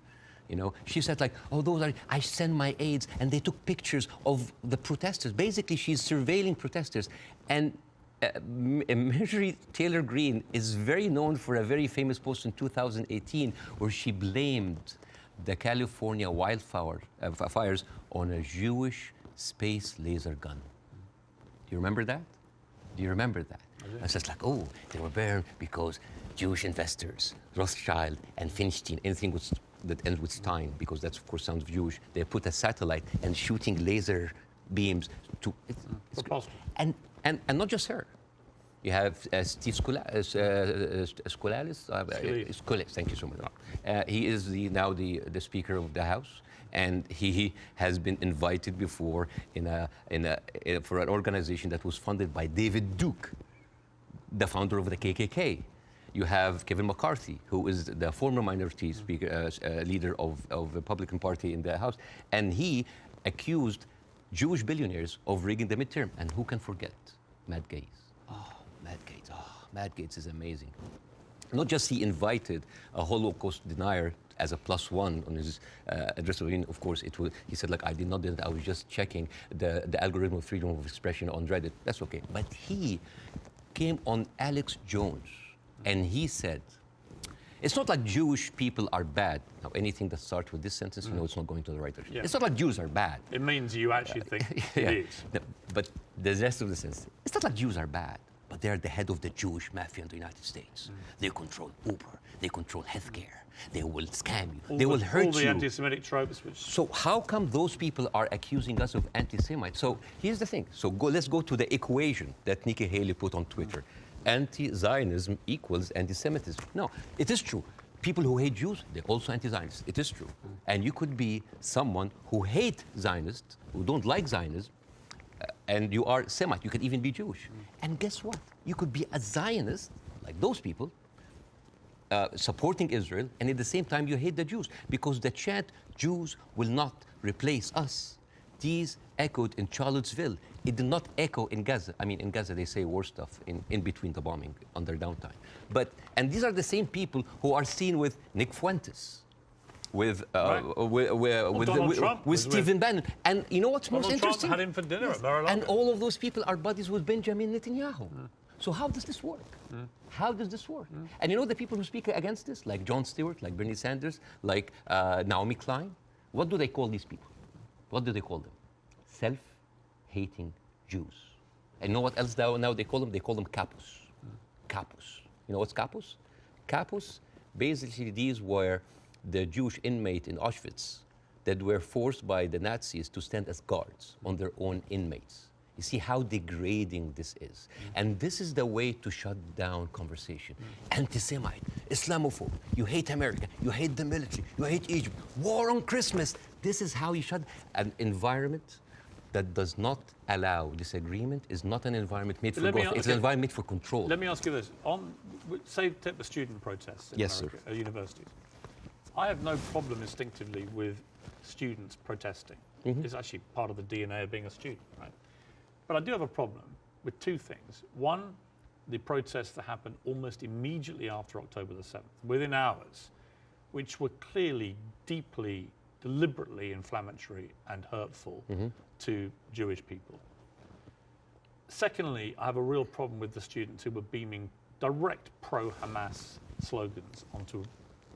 Speaker 2: you know, she said, like, oh, I send my aides, and they took pictures of the protesters. Basically, she's surveilling protesters. And Marjorie Taylor Greene is very known for a very famous post in 2018 where she blamed the California wildfires on a Jewish space laser gun. Do you remember that? Do you remember that? And so it's like, oh, they were burned because Jewish investors, Rothschild and Feinstein, anything that ends with Stein, because that's, of course, sounds Jewish, they put a satellite and shooting laser beams to... And not just her. You have Steve Skoulas, thank you so much. He is now the Speaker of the House, and he has been invited before for an organization that was funded by David Duke, the founder of the KKK. You have Kevin McCarthy, who is the former minority speaker, leader of the Republican Party in the House, and he accused Jewish billionaires of rigging the midterm. And who can forget Matt Gaetz? Matt Gaetz is amazing. Not just he invited a Holocaust denier as a +1 on his address. Of course, he said, like, I did not do that. I was just checking the algorithm of freedom of expression on Reddit. That's okay. But he came on Alex Jones, and he said, it's not like Jewish people are bad. Now, anything that starts with this sentence, you know it's not going to the right direction. Yeah. It's not like Jews are bad.
Speaker 1: It means you actually think it is.
Speaker 2: But the rest of the sentence, it's not like Jews are bad, but they're the head of the Jewish mafia in the United States. They control Uber. They control healthcare. They will scam you. They will hurt you.
Speaker 1: All the anti-Semitic tropes.
Speaker 2: So how come those people are accusing us of anti-Semites? So here's the thing. So let's go to the equation that Nikki Haley put on Twitter. Anti-Zionism equals anti-Semitism. No, it is true. People who hate Jews, they're also anti-Zionists. It is true. And you could be someone who hates Zionists, who don't like Zionism, and you are Semite. You could even be Jewish. And guess what? You could be a Zionist, like those people, supporting Israel, and at the same time you hate the Jews. Because the chant, Jews will not replace us, these echoed in Charlottesville. It did not echo in Gaza. I mean, in Gaza they say worse stuff in between the bombing on their downtime. And these are the same people who are seen with Nick Fuentes, with Stephen Bannon. And you know what's most interesting?
Speaker 1: Trump had him for dinner at Mar-a-Lago.
Speaker 2: And all of those people are buddies with Benjamin Netanyahu. So how does this work? How does this work? And you know the people who speak against this, like Jon Stewart, like Bernie Sanders, like Naomi Klein, what do they call these people? What do they call them? Self-hating Jews. And you know what else now they call them? They call them capos. Capos. You know what's capos? Capos, basically these were the Jewish inmate in Auschwitz that were forced by the Nazis to stand as guards on their own inmates. You see how degrading this is. And this is the way to shut down conversation. Anti-Semite, Islamophobe, you hate America, you hate the military, you hate Egypt, war on Christmas. This is how you shut an environment that does not allow disagreement is not an environment made for growth. It's an environment made for control.
Speaker 1: Let me ask you this. Say, take the student protests in America, at universities. I have no problem instinctively with students protesting. It's actually part of the DNA of being a student, right? But I do have a problem with two things. One, the protests that happened almost immediately after October the 7th, within hours, which were clearly, deeply, deliberately inflammatory and hurtful to Jewish people. Secondly, I have a real problem with the students who were beaming direct pro-Hamas slogans onto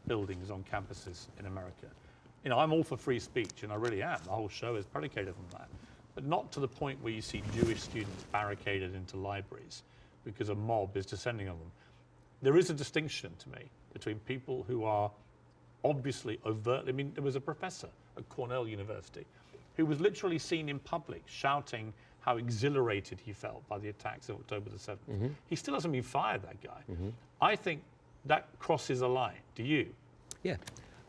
Speaker 1: buildings on campuses in America. You know, I'm all for free speech, and I really am. The whole show is predicated on that. But not to the point where you see Jewish students barricaded into libraries because a mob is descending on them. There is a distinction to me between people who are obviously overtly, I mean, there was a professor at Cornell University who was literally seen in public shouting how exhilarated he felt by the attacks of October the 7th. He still hasn't been fired, that guy. I think that crosses a line. Do you?
Speaker 2: Yeah,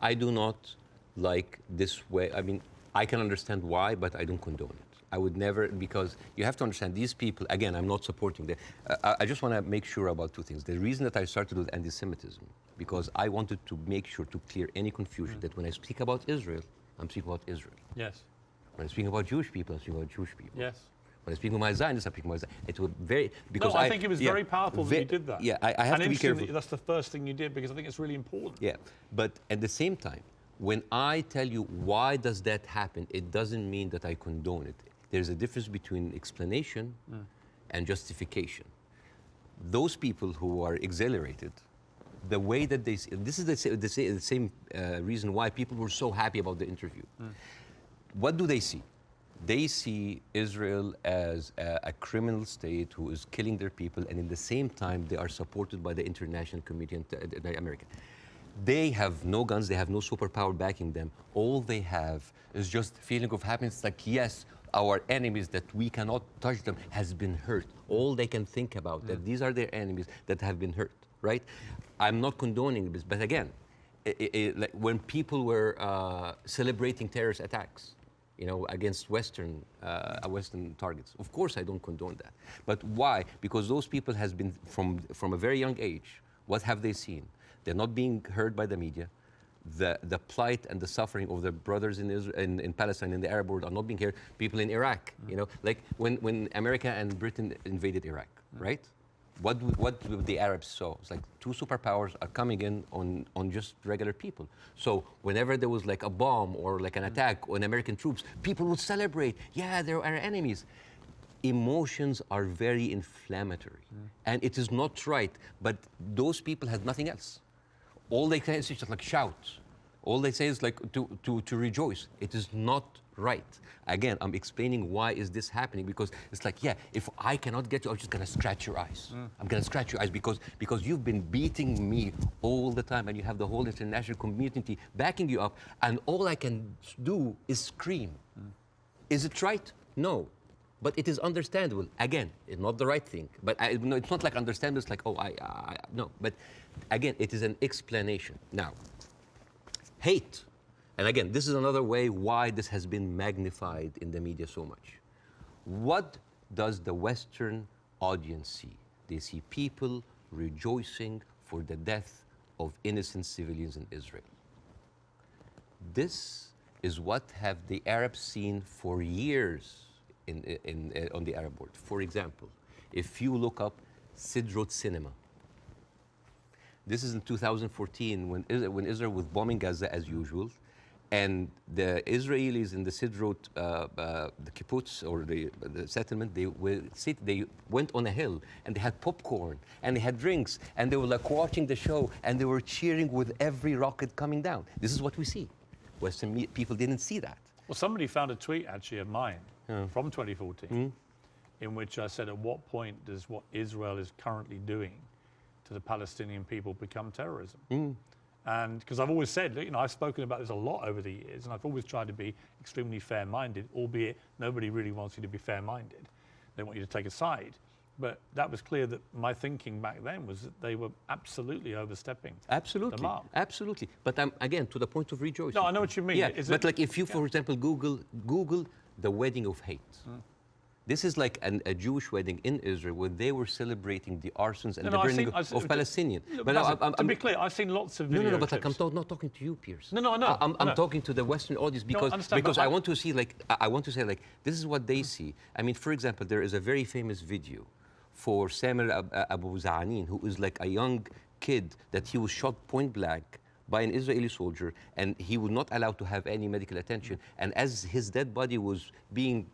Speaker 2: I do not like this way. I mean, I can understand why, but I don't condone it. I would never, because you have to understand these people, again, I'm not supporting them. I just want to make sure about two things. The reason that I started with anti-Semitism, because I wanted to make sure to clear any confusion that when I speak about Israel, I'm speaking about Israel.
Speaker 1: Yes.
Speaker 2: When I speak about Jewish people, I'm speaking about Jewish people.
Speaker 1: Yes.
Speaker 2: When I speak about my Zionists, I'm speaking about Zionists. It was very, because
Speaker 1: I think it was very powerful that you did that.
Speaker 2: Yeah, I have to be careful.
Speaker 1: That's the first thing you did, because I think it's really important.
Speaker 2: Yeah, but at the same time, when I tell you why does that happen, it doesn't mean that I condone it. There's a difference between explanation and justification. Those people who are exhilarated, the way that they see, this is the same reason why people were so happy about the interview. What do they see? They see Israel as a criminal state who is killing their people, and in the same time, they are supported by the international community and the American. They have no guns, they have no superpower backing them. All they have is just feeling of happiness, like, yes, our enemies that we cannot touch them has been hurt. All they can think about, that these are their enemies that have been hurt, right? I'm not condoning this, but again, like when people were celebrating terrorist attacks, you know, against Western targets. Of course, I don't condone that. But why? Because those people has been, from a very young age, what have they seen? They're not being heard by the media. The plight and the suffering of their brothers in Israel, in Palestine, in the Arab world are not being heard. People in Iraq, you know, like when America and Britain invaded Iraq, right? What the Arabs saw? It's like two superpowers are coming in on just regular people. So whenever there was like a bomb or like an attack on American troops, people would celebrate. Yeah, they're our enemies. Emotions are very inflammatory, and it is not right. But those people had nothing else. All they say is just like shout. All they say is like to rejoice. It is not right. Again, I'm explaining why is this happening, because it's like, yeah, if I cannot get you, I'm just gonna scratch your eyes. I'm gonna scratch your eyes because you've been beating me all the time, and you have the whole international community backing you up, and all I can do is scream. Is it right? No. But it is understandable. Again, it's not the right thing. But no, it's not like understandable. It's like, oh, no. But again, it is an explanation. Now, hate. And again, this is another way why this has been magnified in the media so much. What does the Western audience see? They see people rejoicing for the death of innocent civilians in Israel. This is what have the Arabs seen for years on the Arab world. For example, if you look up Sidrot Cinema, this is in 2014 when Israel was bombing Gaza as usual, And the Israelis in the Sidrot, the kibbutz or the settlement, they went on a hill and they had popcorn and they had drinks and they were like watching the show and they were cheering with every rocket coming down. This is what we see. Western people didn't see that.
Speaker 1: Well, somebody found a tweet actually of mine from 2014 in which I said, at what point does what Israel is currently doing to the Palestinian people become terrorism? And because I've always said, you know, I've spoken about this a lot over the years, and I've always tried to be extremely fair-minded, albeit nobody really wants you to be fair-minded. They want you to take a side. But that was clear that my thinking back then was that they were absolutely overstepping the mark.
Speaker 2: Absolutely. But again, to the point of rejoicing.
Speaker 1: No, I know what you mean.
Speaker 2: Yeah, but like if you, for example, Google the wedding of hate. This is like a Jewish wedding in Israel where they were celebrating the arsons and the burning of Palestinians.
Speaker 1: To be clear, I've seen lots of videos.
Speaker 2: No, but like, I'm not talking to you, Piers.
Speaker 1: No, I know.
Speaker 2: I'm talking to the Western audience because I want to see, like, I want to say, like, this is what they see. I mean, for example, there is a very famous video for Samuel Abu Za'anin, who is like a young kid that he was shot point blank by an Israeli soldier, and he was not allowed to have any medical attention. And as his dead body was being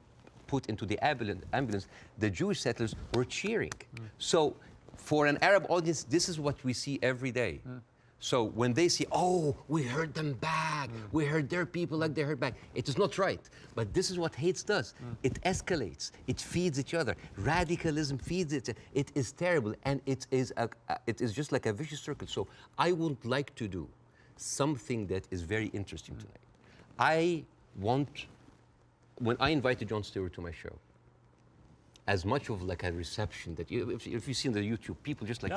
Speaker 2: put into the ambulance, the Jewish settlers were cheering. So for an Arab audience, this is what we see every day. So when they see, oh, we heard them back, we heard their people like they heard back, it is not right. But this is what hate does. It escalates, it feeds each other. Radicalism feeds it. It is terrible, and it is just like a vicious circle. So I would like to do something that is very interesting tonight. I want, when I invited Jon Stewart to my show, as much of like a reception that if you see on the YouTube, people just like,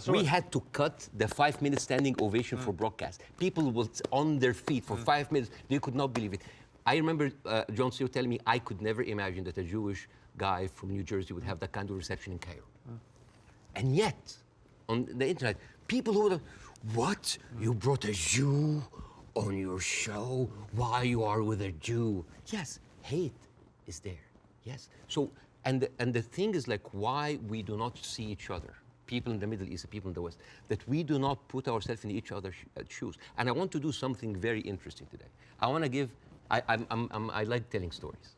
Speaker 2: we had to cut the 5-minute standing ovation for broadcast. People were on their feet for 5 minutes. They could not believe it. I remember Jon Stewart telling me I could never imagine that a Jewish guy from New Jersey would have that kind of reception in Cairo. And yet, on the internet, people who were, what? You brought a Jew on your show? Why you are with a Jew? Yes, hate is there. Yes. So, and the thing is, like, why we do not see each other, people in the Middle East, people in the West, that we do not put ourselves in each other's shoes. And I want to do something very interesting today. I want to give, I like telling stories.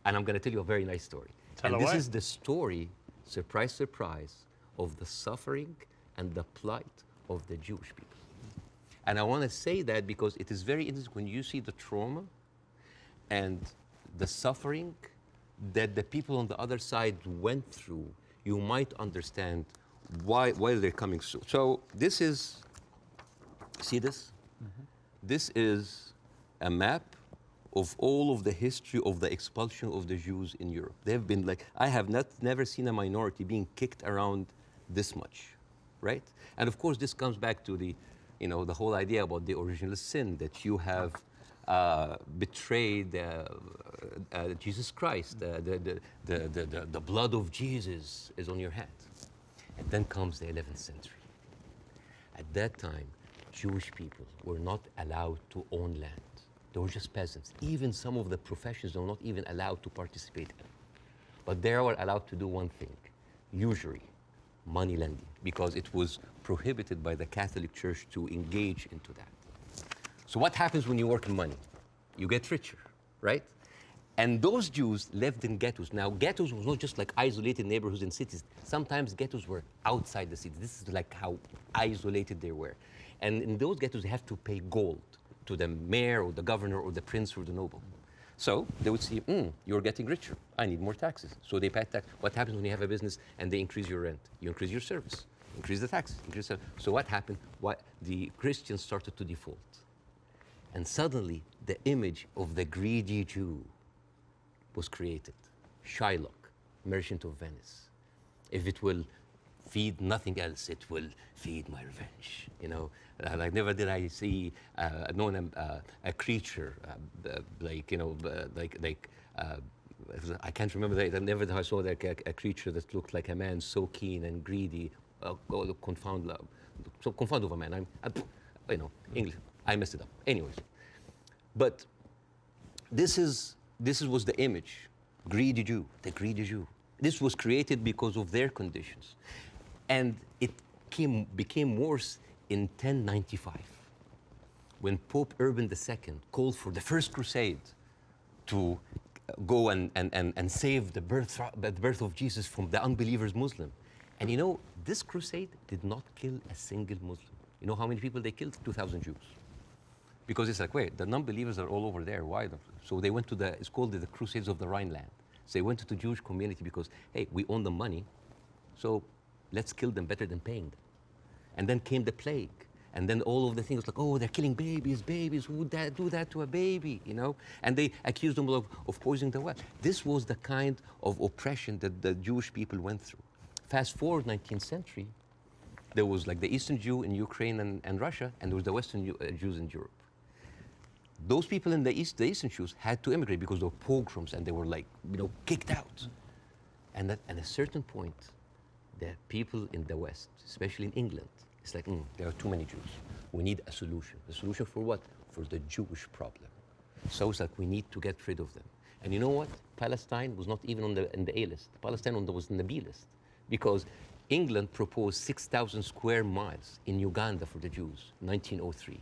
Speaker 2: And I'm going to tell you a very nice story.
Speaker 1: Tell away.
Speaker 2: This is the story, surprise, surprise, of the suffering and the plight of the Jewish people. And I want to say that because it is very interesting when you see the trauma and the suffering that the people on the other side went through, you might understand why they're coming so. So this is, see this? This is a map of all of the history of the expulsion of the Jews in Europe. They've been like, I have never seen a minority being kicked around this much, right? And of course, this comes back to the, you know, the whole idea about the original sin, that you have betrayed Jesus Christ. The blood of Jesus is on your hand. And then comes the 11th century. At that time, Jewish people were not allowed to own land. They were just peasants. Even some of the professions were not even allowed to participate in. But they were allowed to do one thing, usury, money lending, because it was prohibited by the Catholic Church to engage into that. So what happens when you work in money? You get richer, right? And those Jews lived in ghettos. Now, ghettos was not just like isolated neighborhoods in cities. Sometimes ghettos were outside the city. This is like how isolated they were. And in those ghettos, they have to pay gold to the mayor or the governor or the prince or the noble. So they would see, you're getting richer. I need more taxes. So they pay tax. What happens when you have a business and they increase your rent? You increase your service, increase the taxes. So what happened? The Christians started to default. And suddenly, the image of the greedy Jew was created. Shylock, merchant of Venice. If it will feed nothing else, it will feed my revenge. You know, like never did I see a creature like, you know, I can't remember that. Never did I saw like a creature that looked like a man so keen and greedy. Confound of a man. You know, English. I messed it up. Anyways, but this was the image, greedy Jew, the greedy Jew. This was created because of their conditions, and it became worse in 1095, when Pope Urban II called for the first crusade to go and save the birth of Jesus from the unbelievers Muslim. And you know, this crusade did not kill a single Muslim. You know how many people they killed? 2,000 Jews. Because it's like, wait, the non-believers are all over there. Why? So they went to it's called the Crusades of the Rhineland. So they went to the Jewish community because, hey, we own the money, so let's kill them better than paying them. And then came the plague. And then all of the things like, oh, they're killing babies, who would do that to a baby, you know? And they accused them of poisoning the well. This was the kind of oppression that the Jewish people went through. Fast forward 19th century, there was like the Eastern Jew in Ukraine and Russia, and there was the Western Jews in Europe. Those people in the Eastern Jews had to immigrate because there were pogroms and they were like, you know, kicked out. And at a certain point, the people in the West, especially in England, it's like, there are too many Jews. We need a solution. A solution for what? For the Jewish problem. So it's like we need to get rid of them. And you know what? Palestine was not even on the A list. Palestine was on the B list because England proposed 6,000 square miles in Uganda for the Jews, 1903.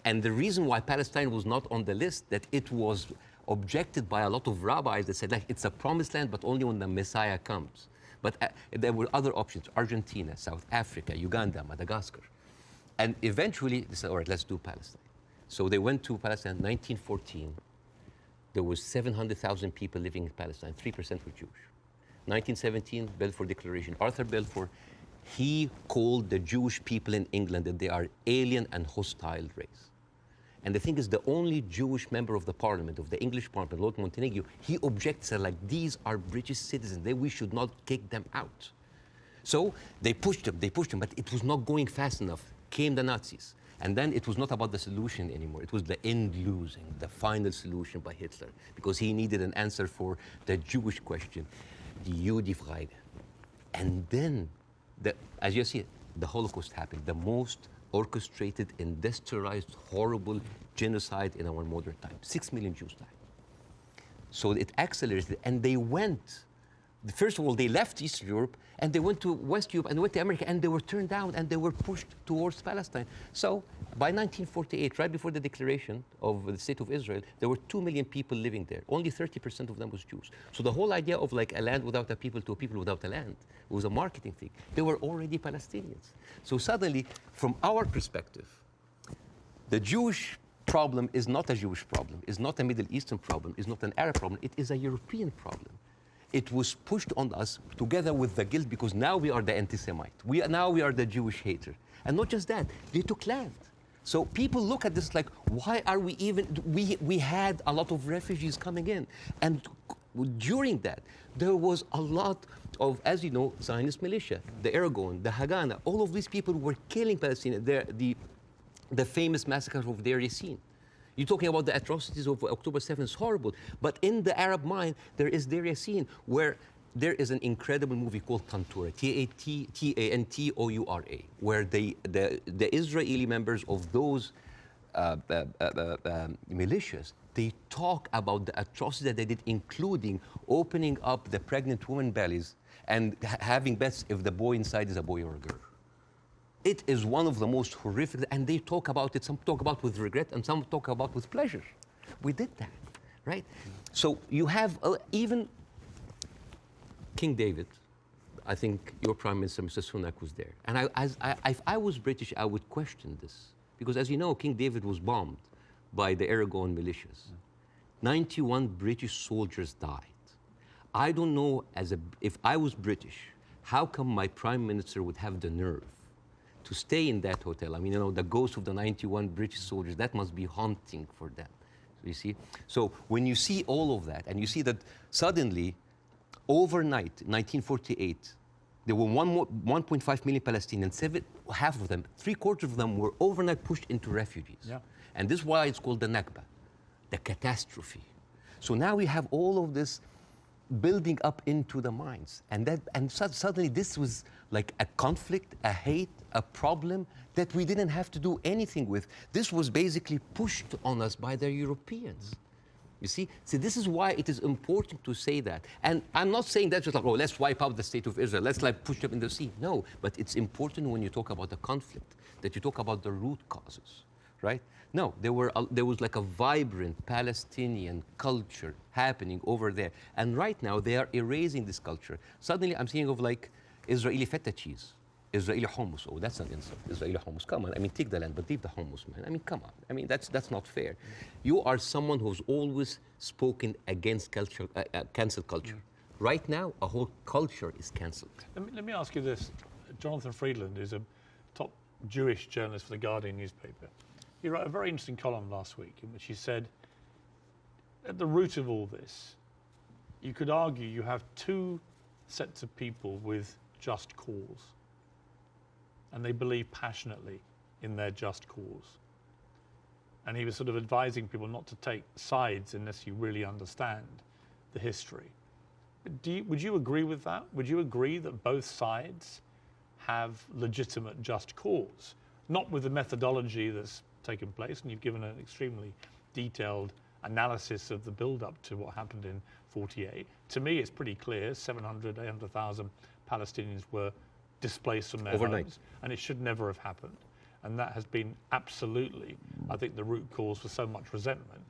Speaker 2: And the reason why Palestine was not on the list, that it was objected by a lot of rabbis that said, like, it's a promised land, but only when the Messiah comes. But there were other options, Argentina, South Africa, Uganda, Madagascar. And eventually, they said, all right, let's do Palestine. So they went to Palestine in 1914. There was 700,000 people living in Palestine, 3% were Jewish. 1917, Balfour Declaration. Arthur Balfour, he called the Jewish people in England that they are alien and hostile race. And the thing is, the only Jewish member of the parliament, of the English parliament, Lord Montague, he objects, like, these are British citizens, we should not kick them out. So they pushed them, but it was not going fast enough. Came the Nazis. And then it was not about the solution anymore. It was the end losing, the final solution by Hitler, because he needed an answer for the Jewish question, the Judefrage. And then, as you see, the Holocaust happened, the most orchestrated, industrialized, horrible genocide in our modern time. 6 million Jews died. So it accelerated, and they went. First of all, they left Eastern Europe, and they went to West Europe, and went to America, and they were turned down, and they were pushed towards Palestine. So by 1948, right before the declaration of the State of Israel, there were 2 million people living there. Only 30% of them was Jews. So the whole idea of like a land without a people to a people without a land was a marketing thing. They were already Palestinians. So suddenly, from our perspective, the Jewish problem is not a Jewish problem, is not a Middle Eastern problem, is not an Arab problem, it is a European problem. It was pushed on us together with the guilt because now we are the anti-Semite. Now we are the Jewish hater. And not just that, they took land. So people look at this like, why are we even, we had a lot of refugees coming in. And during that, there was a lot of, as you know, Zionist militia, the Aragon, the Haganah, all of these people were killing Palestinians. The famous massacre of Deir Yassin. You're talking about the atrocities of October 7th, it's horrible. But in the Arab mind, there is Deir Yassin, where there is an incredible movie called Tantoura, Tantoura, where the Israeli members of those militias, they talk about the atrocities that they did, including opening up the pregnant women's bellies and having bets if the boy inside is a boy or a girl. It is one of the most horrific, and they talk about it, some talk about with regret, and some talk about with pleasure. We did that, right? So you have even King David. I think your Prime Minister, Mr. Sunak, was there. And if I was British, I would question this. Because as you know, King David was bombed by the Aragon militias. 91 British soldiers died. I don't know, if I was British, how come my Prime Minister would have the nerve to stay in that hotel? I mean, you know, the ghost of the 91 British soldiers, that must be haunting for them, you see? So when you see all of that, and you see that suddenly, overnight, 1948, there were 1.5 million Palestinians, half of them, 3/4 of them were overnight pushed into refugees. Yeah. And this is why it's called the Nakba, the catastrophe. So now we have all of this building up into the minds. And suddenly this was like a conflict, a hate, a problem that we didn't have to do anything with. This was basically pushed on us by the Europeans. You see? So this is why it is important to say that. And I'm not saying that just like, oh, let's wipe out the state of Israel, let's like push them in the sea. No, but it's important when you talk about the conflict, that you talk about the root causes. right? No, there was like a vibrant Palestinian culture happening over there. And right now they are erasing this culture. Suddenly I'm thinking of like Israeli feta cheese, Israeli hummus. Oh, that's an insult. Israeli hummus. Come on. I mean, take the land, but leave the hummus, man. I mean, come on. I mean, that's not fair. You are someone who's always spoken against culture, cancel culture. Right now, a whole culture is cancelled.
Speaker 1: Let me ask you this. Jonathan Friedland is a top Jewish journalist for the Guardian newspaper. He wrote a very interesting column last week in which he said, at the root of all this, you could argue you have two sets of people with just cause, and they believe passionately in their just cause. And he was sort of advising people not to take sides unless you really understand the history. Would you agree with that? Would you agree that both sides have legitimate just cause? Not with the methodology that's taken place, and you've given an extremely detailed analysis of the build-up to what happened in 48. To me, it's pretty clear 700, 800,000 Palestinians were displaced from their homes, and it should never have happened. And that has been absolutely, I think, the root cause for so much resentment.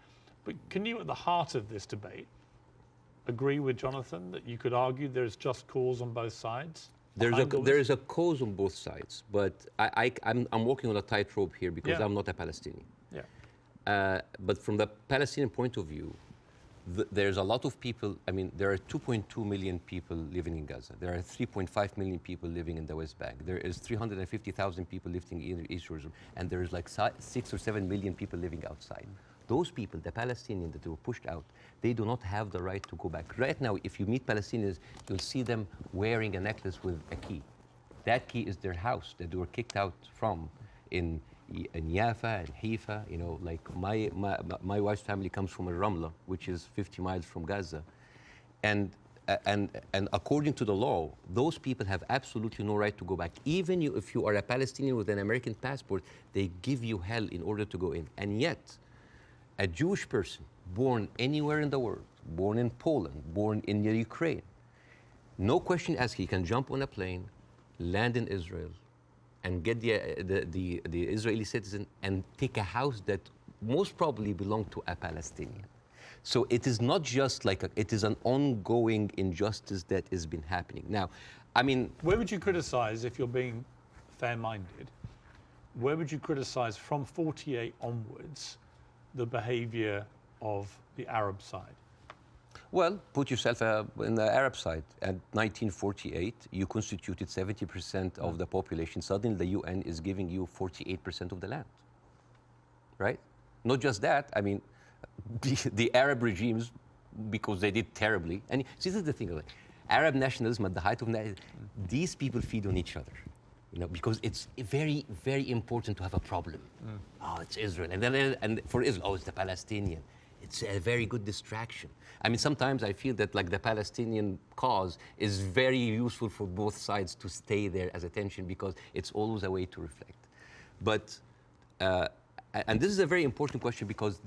Speaker 1: But can you, at the heart of this debate, agree with Jonathan that you could argue there's just cause on both sides?
Speaker 2: There is a cause on both sides, but I'm walking on a tightrope here because I'm not a Palestinian.
Speaker 1: Yeah.
Speaker 2: But from the Palestinian point of view, there's a lot of people. I mean, there are 2.2 million people living in Gaza. There are 3.5 million people living in the West Bank. There is 350,000 people living in East Jerusalem, and there is like 6 or 7 million people living outside. Those people, the Palestinians that were pushed out, they do not have the right to go back. Right now, if you meet Palestinians, you'll see them wearing a necklace with a key. That key is their house that they were kicked out from in Yafa and Haifa. You know, like my wife's family comes from Ramla, which is 50 miles from Gaza. And according to the law, those people have absolutely no right to go back. Even if you are a Palestinian with an American passport, they give you hell in order to go in. And yet, a Jewish person born anywhere in the world, born in Poland, born in Ukraine, no question asked, he can jump on a plane, land in Israel, and get the Israeli citizen and take a house that most probably belonged to a Palestinian. So it is not just like it is an ongoing injustice that has been happening. Now, I mean,
Speaker 1: where would you criticize, if you're being fair-minded, where would you criticize from 48 onwards the behavior of the Arab side?
Speaker 2: Well, put yourself in the Arab side. At 1948, you constituted 70% of the population. Suddenly, the UN is giving you 48% of the land, right? Not just that, I mean, the Arab regimes, because they did terribly, and see, this is the thing, like, Arab nationalism at the height of these people feed on each other. You know, because it's very, very important to have a problem. Oh, it's Israel, and for Israel, oh, it's the Palestinian. It's a very good distraction. I mean, sometimes I feel that like the Palestinian cause is very useful for both sides to stay there as attention because it's always a way to reflect. But, and this is a very important question because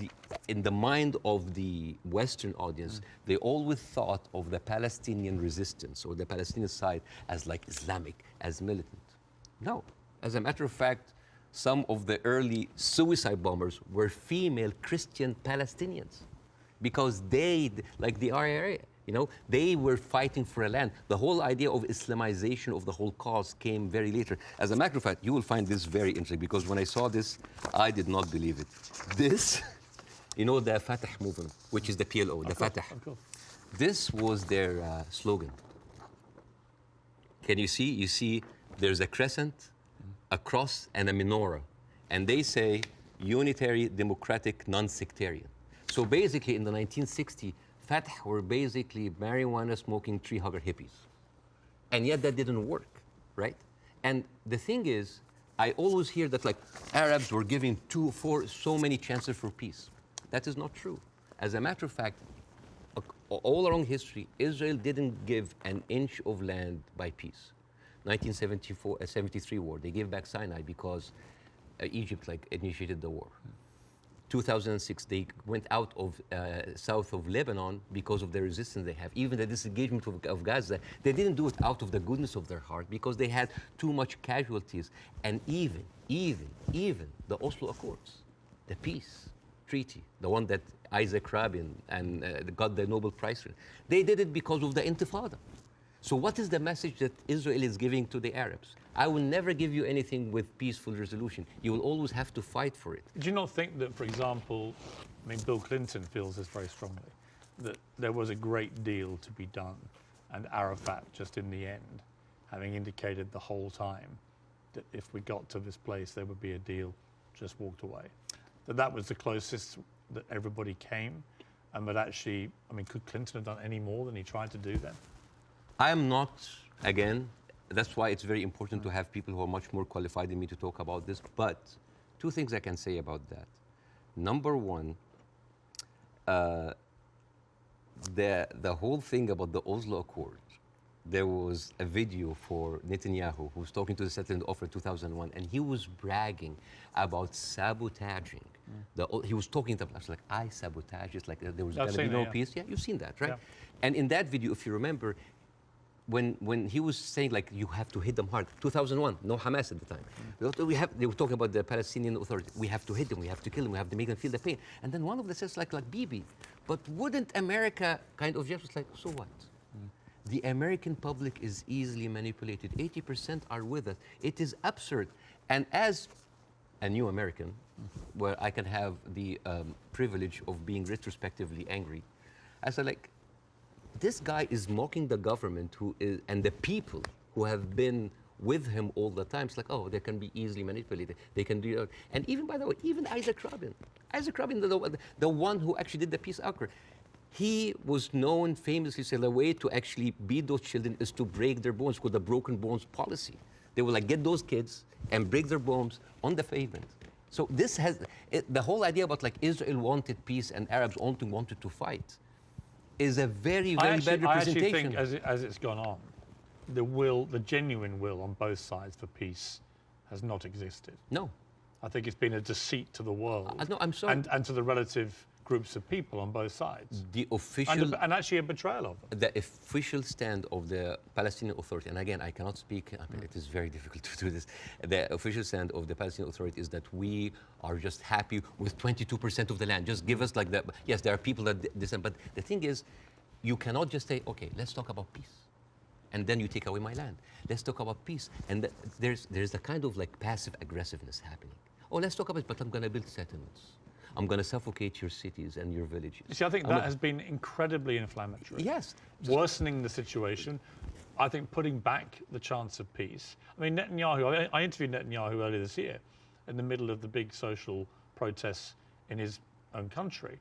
Speaker 2: in the mind of the Western audience, they always thought of the Palestinian resistance or the Palestinian side as like Islamic, as militant. No, as a matter of fact, some of the early suicide bombers were female Christian Palestinians because they, like the RIA, you know, they were fighting for a land. The whole idea of Islamization of the whole cause came very later. As a matter of fact, you will find this very interesting because when I saw this, I did not believe it. This, you know, the Fatah movement, which is the PLO, the Fatah. This was their slogan. Can you see? You see there's a crescent, a cross, and a menorah. And they say unitary, democratic, non-sectarian. So basically in the 1960s, Fatah were basically marijuana-smoking, tree-hugger hippies. And yet that didn't work, right? And the thing is, I always hear that like Arabs were giving so many chances for peace. That is not true. As a matter of fact, all along history, Israel didn't give an inch of land by peace. 1973 war, they gave back Sinai because Egypt like initiated the war. 2006, they went out of south of Lebanon because of the resistance they have. Even the disengagement of Gaza, they didn't do it out of the goodness of their heart because they had too much casualties. And even the Oslo Accords, the peace treaty, the one that Isaac Rabin and got the Nobel Prize for. They did it because of the Intifada. So what is the message that Israel is giving to the Arabs? I will never give you anything with peaceful resolution. You will always have to fight for it.
Speaker 1: Do you not think that, for example, I mean, Bill Clinton feels this very strongly, that there was a great deal to be done, and Arafat, just in the end, having indicated the whole time that if we got to this place, there would be a deal, just walked away. That was the closest that everybody came, and that actually, I mean, could Clinton have done any more than he tried to do then?
Speaker 2: I am not, again, that's why it's very important to have people who are much more qualified than me to talk about this. But two things I can say about that. Number one, the whole thing about the Oslo Accord, there was a video for Netanyahu who was talking to the settlement offer in 2001, and he was bragging about sabotaging. He was talking to them, I was like, I sabotage, it's like there was going to be no peace. Yeah, you've seen that, right? Yeah. And in that video, if you remember, when he was saying, like, you have to hit them hard, 2001, no Hamas at the time. They were talking about the Palestinian Authority. We have to hit them, we have to kill them, we have to make them feel the pain. And then one of them says, like Bibi, but wouldn't America kind of just like, so what? The American public is easily manipulated. 80% are with us. It is absurd. And as a new American, where I can have the privilege of being retrospectively angry, I said, like, this guy is mocking the government and the people who have been with him all the time. It's like, oh, they can be easily manipulated. They can do it. And even, by the way, even Isaac Rabin, the one who actually did the peace accord, he was known famously, say, the way to actually beat those children is to break their bones, called the broken bones policy. They will like get those kids and break their bones on the pavement. So this has, the whole idea about like Israel wanted peace and Arabs only wanted to fight is a very, very bad representation.
Speaker 1: I actually think as it's gone on, the genuine will on both sides for peace has not existed.
Speaker 2: No.
Speaker 1: I think it's been a deceit to the world.
Speaker 2: No, I'm sorry.
Speaker 1: And to the relative groups of people on both sides.
Speaker 2: The official...
Speaker 1: And actually a betrayal of them.
Speaker 2: The official stand of the Palestinian Authority, and again, I cannot speak, I mean, it is very difficult to do this. The official stand of the Palestinian Authority is that we are just happy with 22% of the land. Just give us like that. Yes, there are people that dissent, but the thing is, you cannot just say, okay, let's talk about peace. And then you take away my land. Let's talk about peace. And there's a kind of like passive aggressiveness happening. Oh, let's talk about it, but I'm going to build settlements. I'm going to suffocate your cities and your villages.
Speaker 1: See, I think that has been incredibly inflammatory.
Speaker 2: Yes.
Speaker 1: Worsening the situation. I think putting back the chance of peace. I mean, Netanyahu, I interviewed Netanyahu earlier this year in the middle of the big social protests in his own country.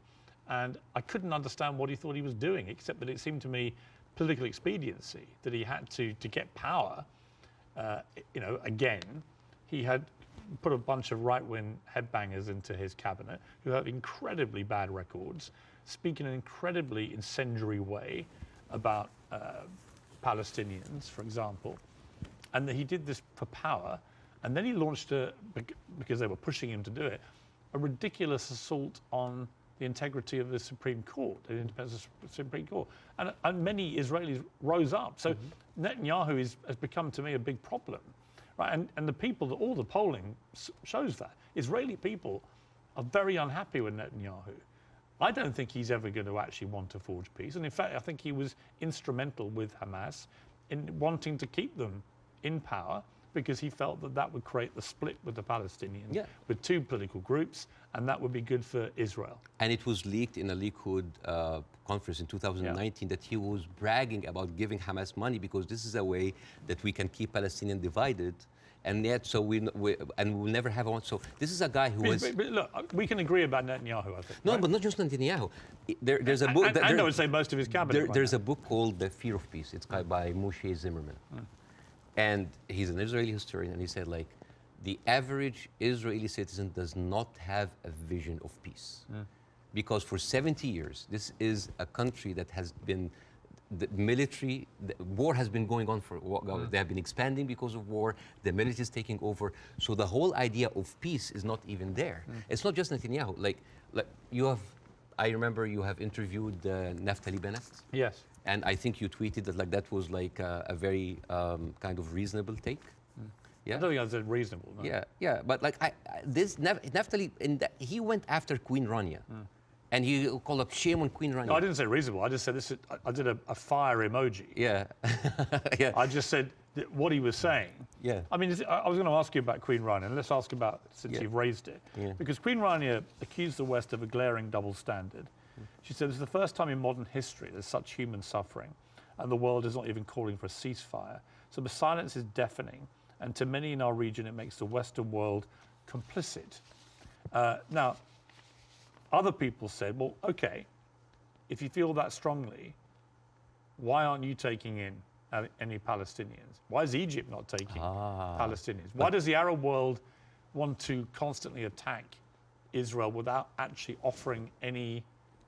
Speaker 1: And I couldn't understand what he thought he was doing, except that it seemed to me political expediency, that he had to get power. You know, again, he had put a bunch of right-wing headbangers into his cabinet who have incredibly bad records, speak in an incredibly incendiary way about Palestinians, for example. And that he did this for power. And then he launched, because they were pushing him to do it, a ridiculous assault on the integrity of the Supreme Court, the independence of the Supreme Court. And many Israelis rose up. So Netanyahu has become, to me, a big problem. Right? And the people, all the polling shows that. Israeli people are very unhappy with Netanyahu. I don't think he's ever going to actually want to forge peace. And in fact, I think he was instrumental with Hamas in wanting to keep them in power, because he felt that that would create the split with the Palestinians, with two political groups, and that would be good for Israel.
Speaker 2: And it was leaked in a Likud conference in 2019 that he was bragging about giving Hamas money because this is a way that we can keep Palestinians divided, and yet so we will never have one. So this is a guy who was.
Speaker 1: But look, we can agree about Netanyahu, I think.
Speaker 2: No,
Speaker 1: right?
Speaker 2: But not just Netanyahu. There's a book.
Speaker 1: I would say most of his cabinet.
Speaker 2: There's a book called The Fear of Peace. It's by Moshe Zimmerman. And he's an Israeli historian, and he said, like, the average Israeli citizen does not have a vision of peace. Because for 70 years, this is a country that has been, the war has been going on for, they have been expanding because of war, the military is taking over. So the whole idea of peace is not even there. It's not just Netanyahu. Like you have, I remember you have interviewed Naftali Bennett.
Speaker 1: Yes. And
Speaker 2: I think you tweeted that like that was like a very kind of reasonable take. Yeah.
Speaker 1: I don't think I said reasonable. No.
Speaker 2: Yeah. But like Naftali, he went after Queen Rania, and he called up shame on Queen Rania.
Speaker 1: No, I didn't say reasonable. I just said this. I did a fire emoji.
Speaker 2: Yeah. Yeah.
Speaker 1: I just said that what he was saying.
Speaker 2: Yeah.
Speaker 1: I mean, I was going to ask you about Queen Rania, and let's ask about since you've raised it, because Queen Rania accused the West of a glaring double standard. She said, "This is the first time in modern history there's such human suffering, and the world is not even calling for a ceasefire. So the silence is deafening, and to many in our region, it makes the Western world complicit." Now, other people said, well, okay, if you feel that strongly, why aren't you taking in any Palestinians? Why is Egypt not taking Palestinians? Why does the Arab world want to constantly attack Israel without actually offering any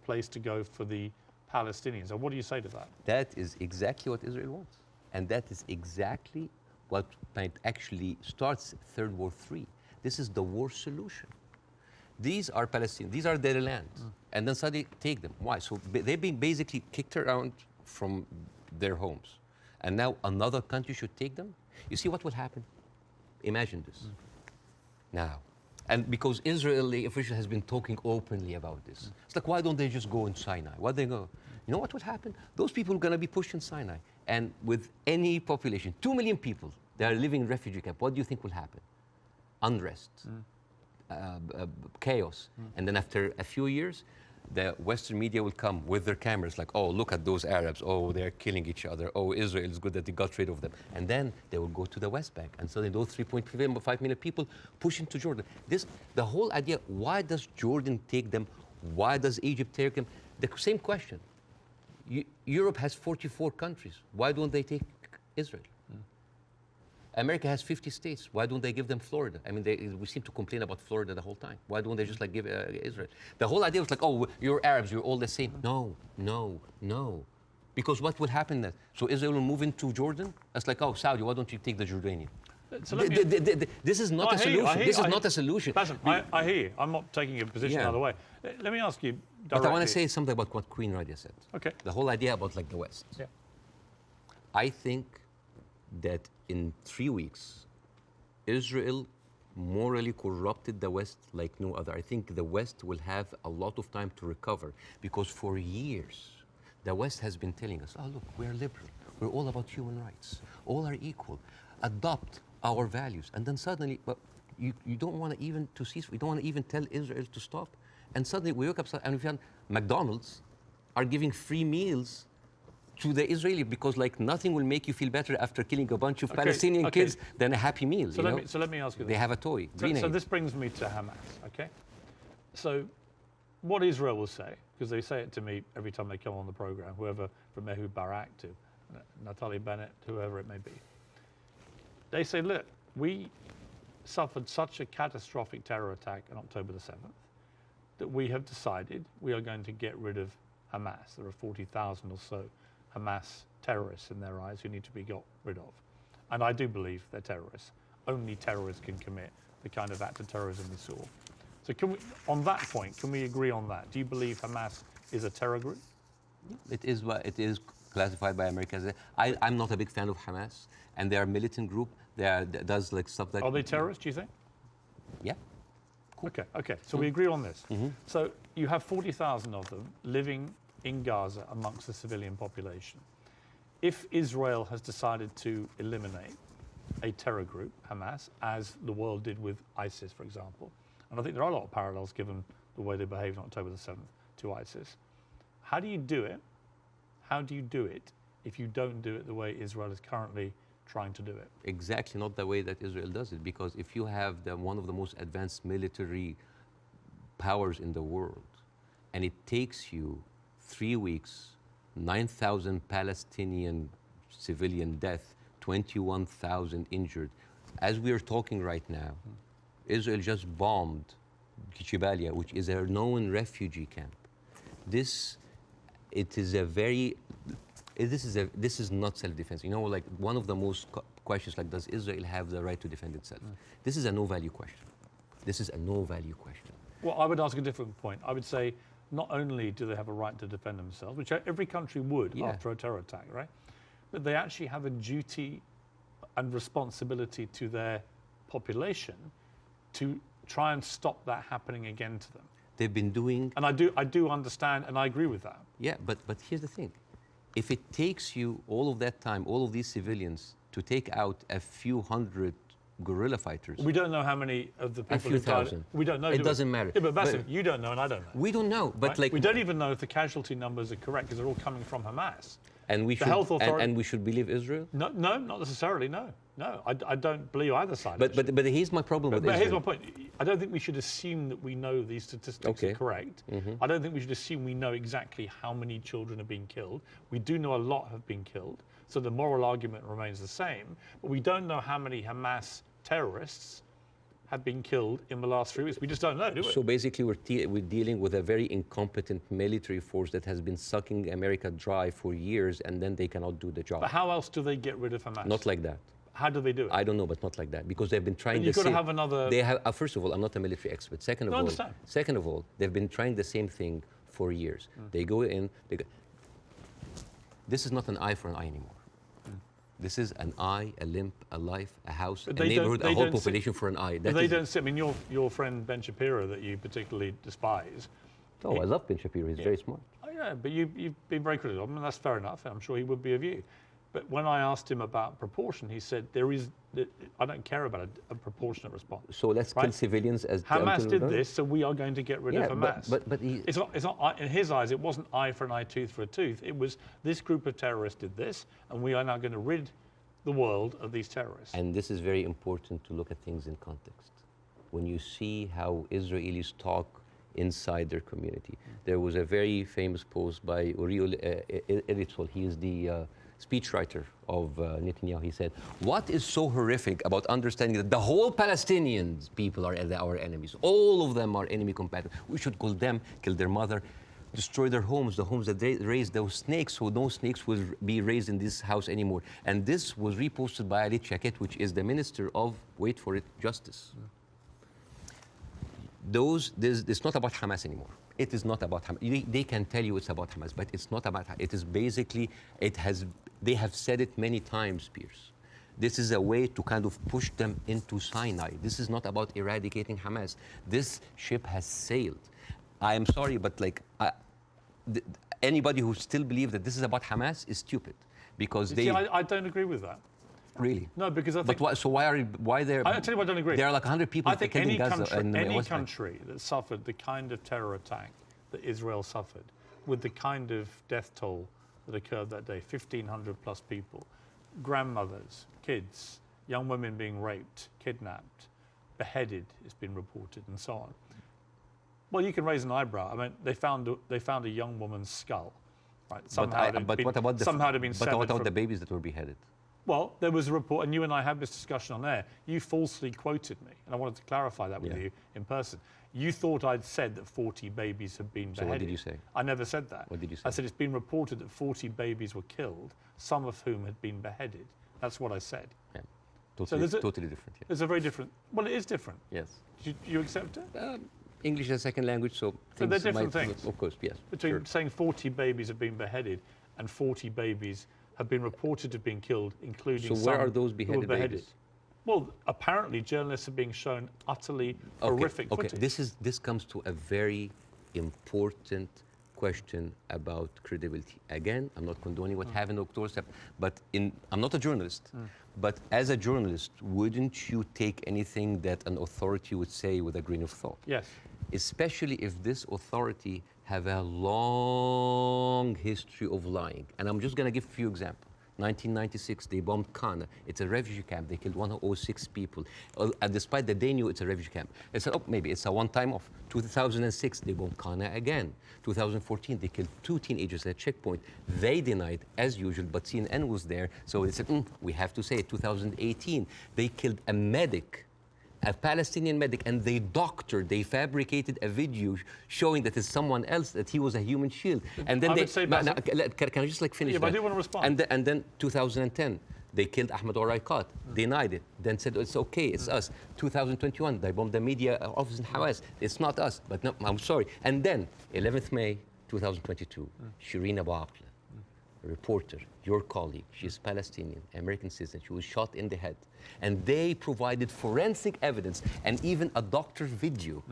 Speaker 1: place to go for the Palestinians? And what do you say to that?
Speaker 2: That is exactly what Israel wants. And that is exactly what might actually starts Third War III. This is the war solution. These are Palestinians. These are their lands. And then suddenly take them. Why? So they've been basically kicked around from their homes. And now another country should take them? You see what will happen? Imagine this. Now. And because Israeli official has been talking openly about this. It's like, why don't they just go in Sinai? Why they go? You know what will happen? Those people are going to be pushed in Sinai. And with any population, 2 million people, they are living in refugee camp. What do you think will happen? Unrest, chaos. And then after a few years, the Western media will come with their cameras like, oh, look at those Arabs. Oh, they're killing each other. Oh, Israel is good that they got rid of them. And then they will go to the West Bank. And so those 3.5 million people push into Jordan. The whole idea, why does Jordan take them? Why does Egypt take them? The same question. Europe has 44 countries. Why don't they take Israel? America has 50 states. Why don't they give them Florida? I mean, we seem to complain about Florida the whole time. Why don't they just like give Israel? The whole idea was like, oh, you're Arabs, you're all the same. No. Because what will happen then? So Israel will move into Jordan? That's like, oh, Saudi, why don't you take the Jordanian?
Speaker 1: So
Speaker 2: this is not a solution. This is not a solution.
Speaker 1: Bassem, I hear you. I'm not taking a position either way. Let me ask you directly.
Speaker 2: But I want to say something about what Queen Rania said.
Speaker 1: Okay.
Speaker 2: The whole idea about like the West.
Speaker 1: Yeah.
Speaker 2: I think that in 3 weeks, Israel morally corrupted the West like no other. I think the West will have a lot of time to recover because for years, the West has been telling us, oh, look, we're liberal. We're all about human rights. All are equal. Adopt our values. And then suddenly, well, you don't want to even to cease. We don't want to even tell Israel to stop. And suddenly we woke up and we found McDonald's are giving free meals to the Israeli because like nothing will make you feel better after killing a bunch of Palestinian kids than a happy meal.
Speaker 1: So let me ask you this.
Speaker 2: They have a toy.
Speaker 1: So this brings me to Hamas, okay? So what Israel will say, because they say it to me every time they come on the program, whoever from Ehud Barak to Naftali Bennett, whoever it may be, they say, look, we suffered such a catastrophic terror attack on October the 7th that we have decided we are going to get rid of Hamas. There are 40,000 or so Hamas terrorists in their eyes who need to be got rid of. And I do believe they're terrorists. Only terrorists can commit the kind of act of terrorism we saw. So can we, on that point, can we agree on that? Do you believe Hamas is a terror group?
Speaker 2: It is classified by America as I'm not a big fan of Hamas, and they are a militant group. That does like stuff that...
Speaker 1: Are they terrorists, do you think?
Speaker 2: Yeah.
Speaker 1: Cool. Okay. So we agree on this. So you have 40,000 of them living in Gaza amongst the civilian population. If Israel has decided to eliminate a terror group, Hamas, as the world did with ISIS, for example, and I think there are a lot of parallels given the way they behaved on October the 7th to ISIS, how do you do it? How do you do it if you don't do it the way Israel is currently trying to do it?
Speaker 2: Exactly not the way that Israel does it, because if you have one of the most advanced military powers in the world, and it takes you 3 weeks, 9,000 Palestinian civilian death, 21,000 injured. As we are talking right now, Israel just bombed Jabalia, which is a known refugee camp. This is not self-defense. You know, like one of the most questions, like, does Israel have the right to defend itself? This is a no-value question. This is a no-value question.
Speaker 1: Well, I would ask a different point. I would say, not only do they have a right to defend themselves, which every country would after a terror attack, right? But they actually have a duty and responsibility to their population to try and stop that happening again to them.
Speaker 2: They've been doing...
Speaker 1: And I do understand, and I agree with that.
Speaker 2: Yeah, but here's the thing. If it takes you all of that time, all of these civilians, to take out a few hundred guerrilla fighters...
Speaker 1: We don't know how many of the people...
Speaker 2: A few thousand.
Speaker 1: We don't know.
Speaker 2: It doesn't matter.
Speaker 1: Yeah, but Bassem, you don't know and I don't know.
Speaker 2: We don't know, but
Speaker 1: right?
Speaker 2: like...
Speaker 1: We don't even know if the casualty numbers are correct because they're all coming from Hamas.
Speaker 2: And we should, and we should believe Israel?
Speaker 1: No, not necessarily, no. No, I don't believe either side.
Speaker 2: But here's my problem with Israel.
Speaker 1: But here's my point. I don't think we should assume that we know these statistics are correct. I don't think we should assume we know exactly how many children are being killed. We do know a lot have been killed, so the moral argument remains the same. But we don't know how many Hamas terrorists have been killed in the last 3 weeks. We just don't know, do we?
Speaker 2: So basically, we're dealing with a very incompetent military force that has been sucking America dry for years, and then they cannot do the job.
Speaker 1: But how else do they get rid of Hamas?
Speaker 2: Not like that.
Speaker 1: How do they do it?
Speaker 2: I don't know, but not like that, because they've been trying.
Speaker 1: But you've got to have another.
Speaker 2: They have. First of all, I'm not a military expert. Second of all, they've been trying the same thing for years. They go in. This is not an eye for an eye anymore. This is an eye, a limb, a life, a house, a neighborhood, a whole population for an eye.
Speaker 1: They don't sit. I mean, your friend Ben Shapiro that you particularly despise.
Speaker 2: Oh, I love Ben Shapiro. He's very smart.
Speaker 1: Oh, yeah, but you've been very critical. I mean, that's fair enough. I'm sure he would be of you. But when I asked him about proportion, he said I don't care about a proportionate response.
Speaker 2: So let's kill civilians as
Speaker 1: Hamas did this, so we are going to get rid of Hamas.
Speaker 2: But
Speaker 1: it's not in his eyes. It wasn't eye for an eye, tooth for a tooth. It was this group of terrorists did this, and we are now going to rid the world of these terrorists.
Speaker 2: And this is very important to look at things in context. When you see how Israelis talk inside their community, there was a very famous post by Uriel Eritzol. He is the speechwriter of Netanyahu. He said, "What is so horrific about understanding that the whole Palestinian people are our enemies? All of them are enemy combatants. We should kill them, kill their mother, destroy their homes, the homes that they raised those snakes, so no snakes will be raised in this house anymore." And this was reposted by Ali Chaket, which is the minister of, wait for it, justice. It's not about Hamas anymore. It is not about Hamas. They can tell you it's about Hamas, but it's not about Hamas. It is basically, they have said it many times, Piers. This is a way to kind of push them into Sinai. This is not about eradicating Hamas. This ship has sailed. I am sorry, but anybody who still believes that this is about Hamas is stupid, because they.
Speaker 1: See, I don't agree with that.
Speaker 2: Really?
Speaker 1: No, because I think.
Speaker 2: But why there?
Speaker 1: I tell you what, I don't agree.
Speaker 2: There are like 100 people killed in Gaza.
Speaker 1: Any country that suffered the kind of terror attack that Israel suffered, with the kind of death toll that occurred that day, 1,500 plus people, grandmothers, kids, young women being raped, kidnapped, beheaded, it's been reported, and so on. Well, you can raise an eyebrow. I mean, they found a young woman's skull, right?
Speaker 2: But what about the babies that were beheaded?
Speaker 1: Well, there was a report, and you and I had this discussion on air. You falsely quoted me, and I wanted to clarify that with you in person. You thought I'd said that 40 babies had been beheaded.
Speaker 2: So what did you say?
Speaker 1: I never said that.
Speaker 2: What did you say?
Speaker 1: I said it's been reported that 40 babies were killed, some of whom had been beheaded. That's what I said.
Speaker 2: Yeah. Totally different. Yeah.
Speaker 1: There's a very different. Well, it is different.
Speaker 2: Yes.
Speaker 1: Do you accept it?
Speaker 2: English is a second language, so
Speaker 1: they're different things.
Speaker 2: Of course, yes.
Speaker 1: Between saying 40 babies have been beheaded and 40 babies have been reported to have been killed, including
Speaker 2: some. So where are those beheaded babies?
Speaker 1: Well, apparently journalists are being shown utterly horrific footage.
Speaker 2: This comes to a very important question about credibility. Again, I'm not condoning what happened in October, but I'm not a journalist. But as a journalist, wouldn't you take anything that an authority would say with a grain of thought?
Speaker 1: Yes.
Speaker 2: Especially if this authority have a long history of lying. And I'm just going to give a few examples. 1996, they bombed Kana. It's a refugee camp. They killed 106 people. And despite that they knew it's a refugee camp. They said, oh, maybe it's a one-time off. 2006, they bombed Kana again. 2014, they killed 2 teenagers at a checkpoint. They denied, as usual, but CNN was there. So they said, we have to say it. 2018, they killed a medic, a Palestinian medic, and they fabricated a video showing that it's someone else, that he was a human shield. And then can I just finish that?
Speaker 1: I do want to respond.
Speaker 2: And then 2010, they killed Ahmed Oraikat, denied it, then said it's okay, it's us. 2021, they bombed the media office in Hamas, it's not us, but no, I'm sorry. And then 11th May 2022, Shireen Abu Akleh, reporter, your colleague, she's Palestinian, American citizen, she was shot in the head. And they provided forensic evidence and even a doctor's video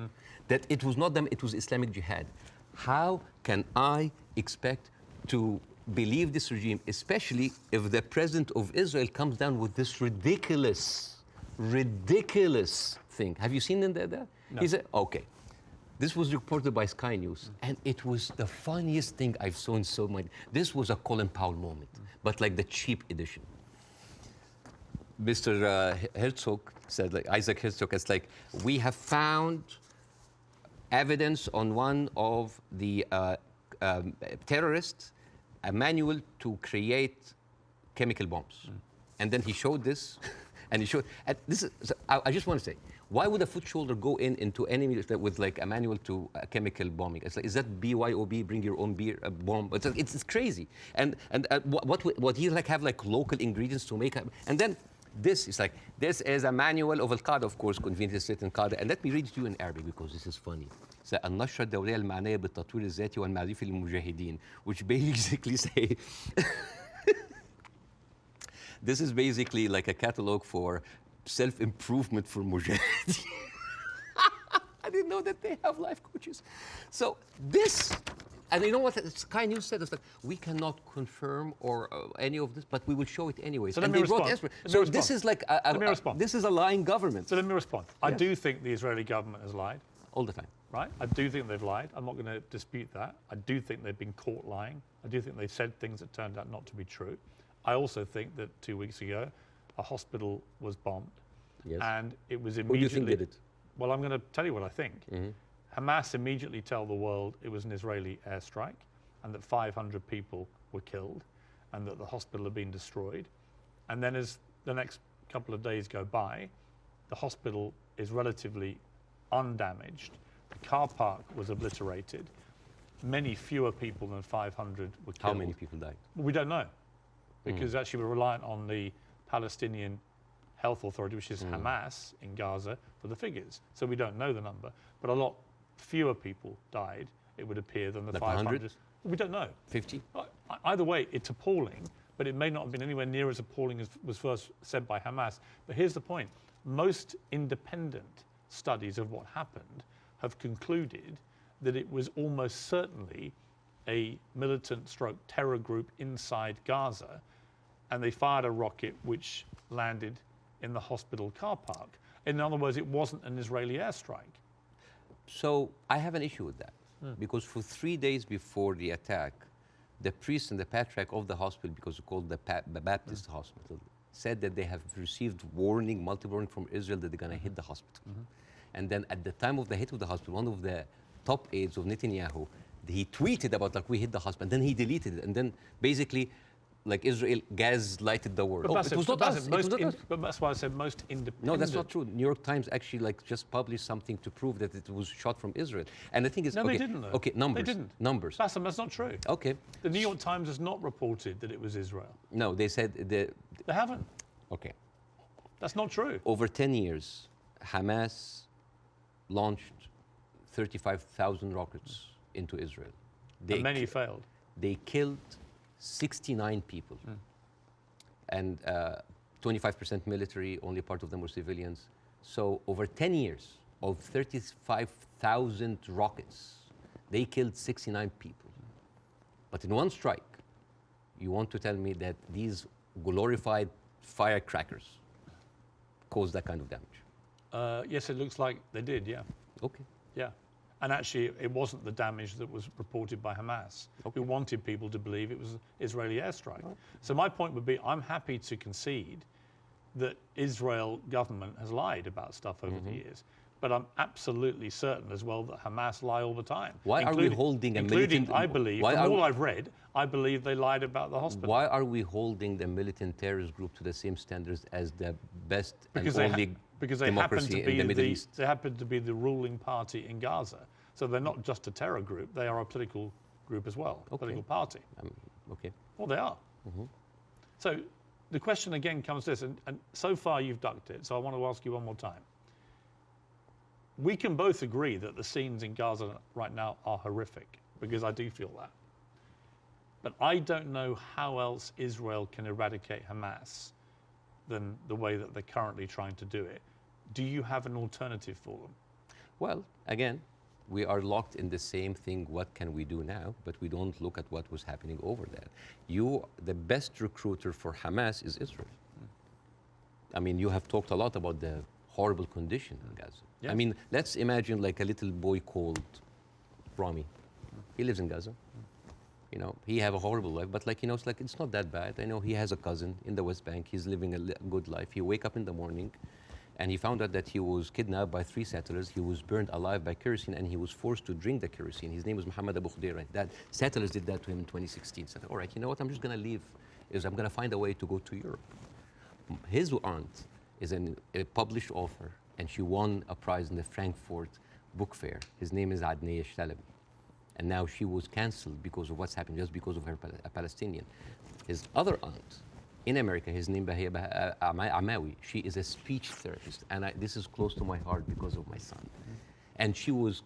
Speaker 2: that it was not them, it was Islamic Jihad. How can I expect to believe this regime, especially if the president of Israel comes down with this ridiculous thing? Have you seen that? No. He said, okay. This was reported by Sky News, and it was the funniest thing I've seen in so many. This was a Colin Powell moment, but like the cheap edition. Mr. Herzog said, like Isaac Herzog, it's like, we have found evidence on one of the terrorists, a manual to create chemical bombs. And then he showed this, and he showed, and this is, so I just want to say, why would a foot soldier go into enemy with like a manual to chemical bombing? It's like, is that BYOB, bring your own beer, bomb? It's crazy. And what he like have like local ingredients to make, and then this is like, this is a manual of Al-Qaeda, of course, convenient state in Qaeda. And let me read it to you in Arabic because this is funny. So, النشرة الدولية المعنية بالتطوير الذاتي والمعرفي للمجاهدين, which basically say, this is basically like a catalog for self-improvement for mujahideen. I didn't know that they have life coaches. So this, and you know what Sky News said? It's like, we cannot confirm or any of this, but we will show it anyway.
Speaker 1: So let me respond.
Speaker 2: So this is like this is a lying government.
Speaker 1: So let me respond. I do think the Israeli government has lied.
Speaker 2: All the time.
Speaker 1: Right? I do think they've lied. I'm not going to dispute that. I do think they've been caught lying. I do think they've said things that turned out not to be true. I also think that 2 weeks ago, a hospital was bombed.
Speaker 2: Yes.
Speaker 1: And it was
Speaker 2: Who do you think
Speaker 1: immediately...
Speaker 2: did it?
Speaker 1: Well, I'm going to tell you what I think. Hamas immediately tell the world it was an Israeli airstrike and that 500 people were killed and that the hospital had been destroyed. And then as the next couple of days go by, the hospital is relatively undamaged. The car park was obliterated. Many fewer people than 500 were killed.
Speaker 2: How many people died?
Speaker 1: We don't know, because actually we're reliant on the Palestinian Health Authority, which is Hamas in Gaza, for the figures. So we don't know the number, but a lot fewer people died, it would appear, than the
Speaker 2: like
Speaker 1: 500.
Speaker 2: 100?
Speaker 1: We don't know.
Speaker 2: 50?
Speaker 1: Either way, it's appalling, but it may not have been anywhere near as appalling as was first said by Hamas. But here's the point. Most independent studies of what happened have concluded that it was almost certainly a militant stroke terror group inside Gaza, and they fired a rocket which landed in the hospital car park. In other words, it wasn't an Israeli airstrike.
Speaker 2: So I have an issue with that, because for 3 days before the attack, the priest and the patriarch of the hospital, because it's called the Baptist hospital, said that they have received multiple warning from Israel that they're going to hit the hospital. And then at the time of the hit of the hospital, one of the top aides of Netanyahu, he tweeted about like, we hit the hospital, and then he deleted it, and then basically like Israel gaslighted the world.
Speaker 1: But
Speaker 2: It was not us.
Speaker 1: But that's why I said most independent.
Speaker 2: No, that's not true. New York Times actually like just published something to prove that it was shot from Israel. And the thing is,
Speaker 1: No,
Speaker 2: okay,
Speaker 1: they didn't though.
Speaker 2: Okay, numbers.
Speaker 1: They didn't.
Speaker 2: Numbers.
Speaker 1: Bassem, that's not true.
Speaker 2: Okay.
Speaker 1: The New York Times has not reported that it was Israel.
Speaker 2: No, they said
Speaker 1: They haven't.
Speaker 2: okay.
Speaker 1: That's not true.
Speaker 2: Over 10 years, Hamas launched 35,000 rockets into Israel.
Speaker 1: And many failed.
Speaker 2: They killed 69 people. And 25% military, only part of them were civilians. So over 10 years of 35,000 rockets, they killed 69 people. But in one strike, you want to tell me that these glorified firecrackers caused that kind of damage?
Speaker 1: Yes, it looks like they did, yeah.
Speaker 2: Okay.
Speaker 1: Yeah. And actually, it wasn't the damage that was reported by Hamas, who wanted people to believe it was an Israeli airstrike. So my point would be, I'm happy to concede that Israel government has lied about stuff over the years. But I'm absolutely certain as well that Hamas lie all the time.
Speaker 2: Why are we holding a militant...
Speaker 1: I believe, from all I've read, I believe they lied about the hospital.
Speaker 2: Why are we holding the militant terrorist group to the same standards as the best
Speaker 1: because
Speaker 2: and only
Speaker 1: because they happen
Speaker 2: democracy
Speaker 1: to be
Speaker 2: in the Middle East?
Speaker 1: They happen to be the ruling party in Gaza. So they're not just a terror group, they are a political group as well, political party.
Speaker 2: Okay.
Speaker 1: Well, they are. So the question again comes to this, and so far you've ducked it, so I want to ask you one more time. We can both agree that the scenes in Gaza right now are horrific, because I do feel that. But I don't know how else Israel can eradicate Hamas than the way that they're currently trying to do it. Do you have an alternative for them?
Speaker 2: Well, again, we are locked in the same thing, what can we do now? But we don't look at what was happening over there. The best recruiter for Hamas is Israel. I mean, you have talked a lot about the horrible condition in Gaza.
Speaker 1: Yes.
Speaker 2: I mean, let's imagine like a little boy called Rami. He lives in Gaza. You know, he have a horrible life, but like, you know, it's like, it's not that bad. I know he has a cousin in the West Bank. He's living a good life. He wake up in the morning and he found out that he was kidnapped by 3 settlers. He was burned alive by kerosene and he was forced to drink the kerosene. His name was Muhammad Abu Khudaira. That settlers did that to him in 2016. Said, all right, you know what, I'm just gonna leave. I'm gonna find a way to go to Europe. His aunt is a published author and she won a prize in the Frankfurt Book Fair. His name is Adnaya Shalabi. And now she was cancelled because of what's happened, just because of her a Palestinian. His other aunt in America, his name is Amawi. She is a speech therapist, and this is close to my heart because of my son. And she was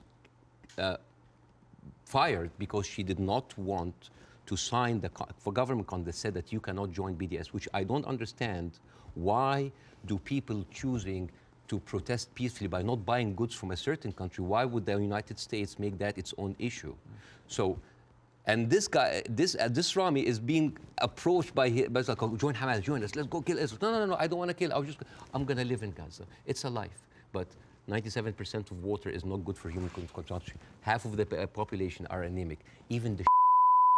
Speaker 2: fired because she did not want to sign the government contract that said that you cannot join BDS, which I don't understand. Why do people choosing to protest peacefully by not buying goods from a certain country? Why would the United States make that its own issue? So, and this guy, this Rami is being approached by like, oh, join Hamas, join us, let's go kill Israel. No, I don't want to kill. I'm going to live in Gaza. It's a life, but 97% of water is not good for human consumption. Half of the population are anemic. Even the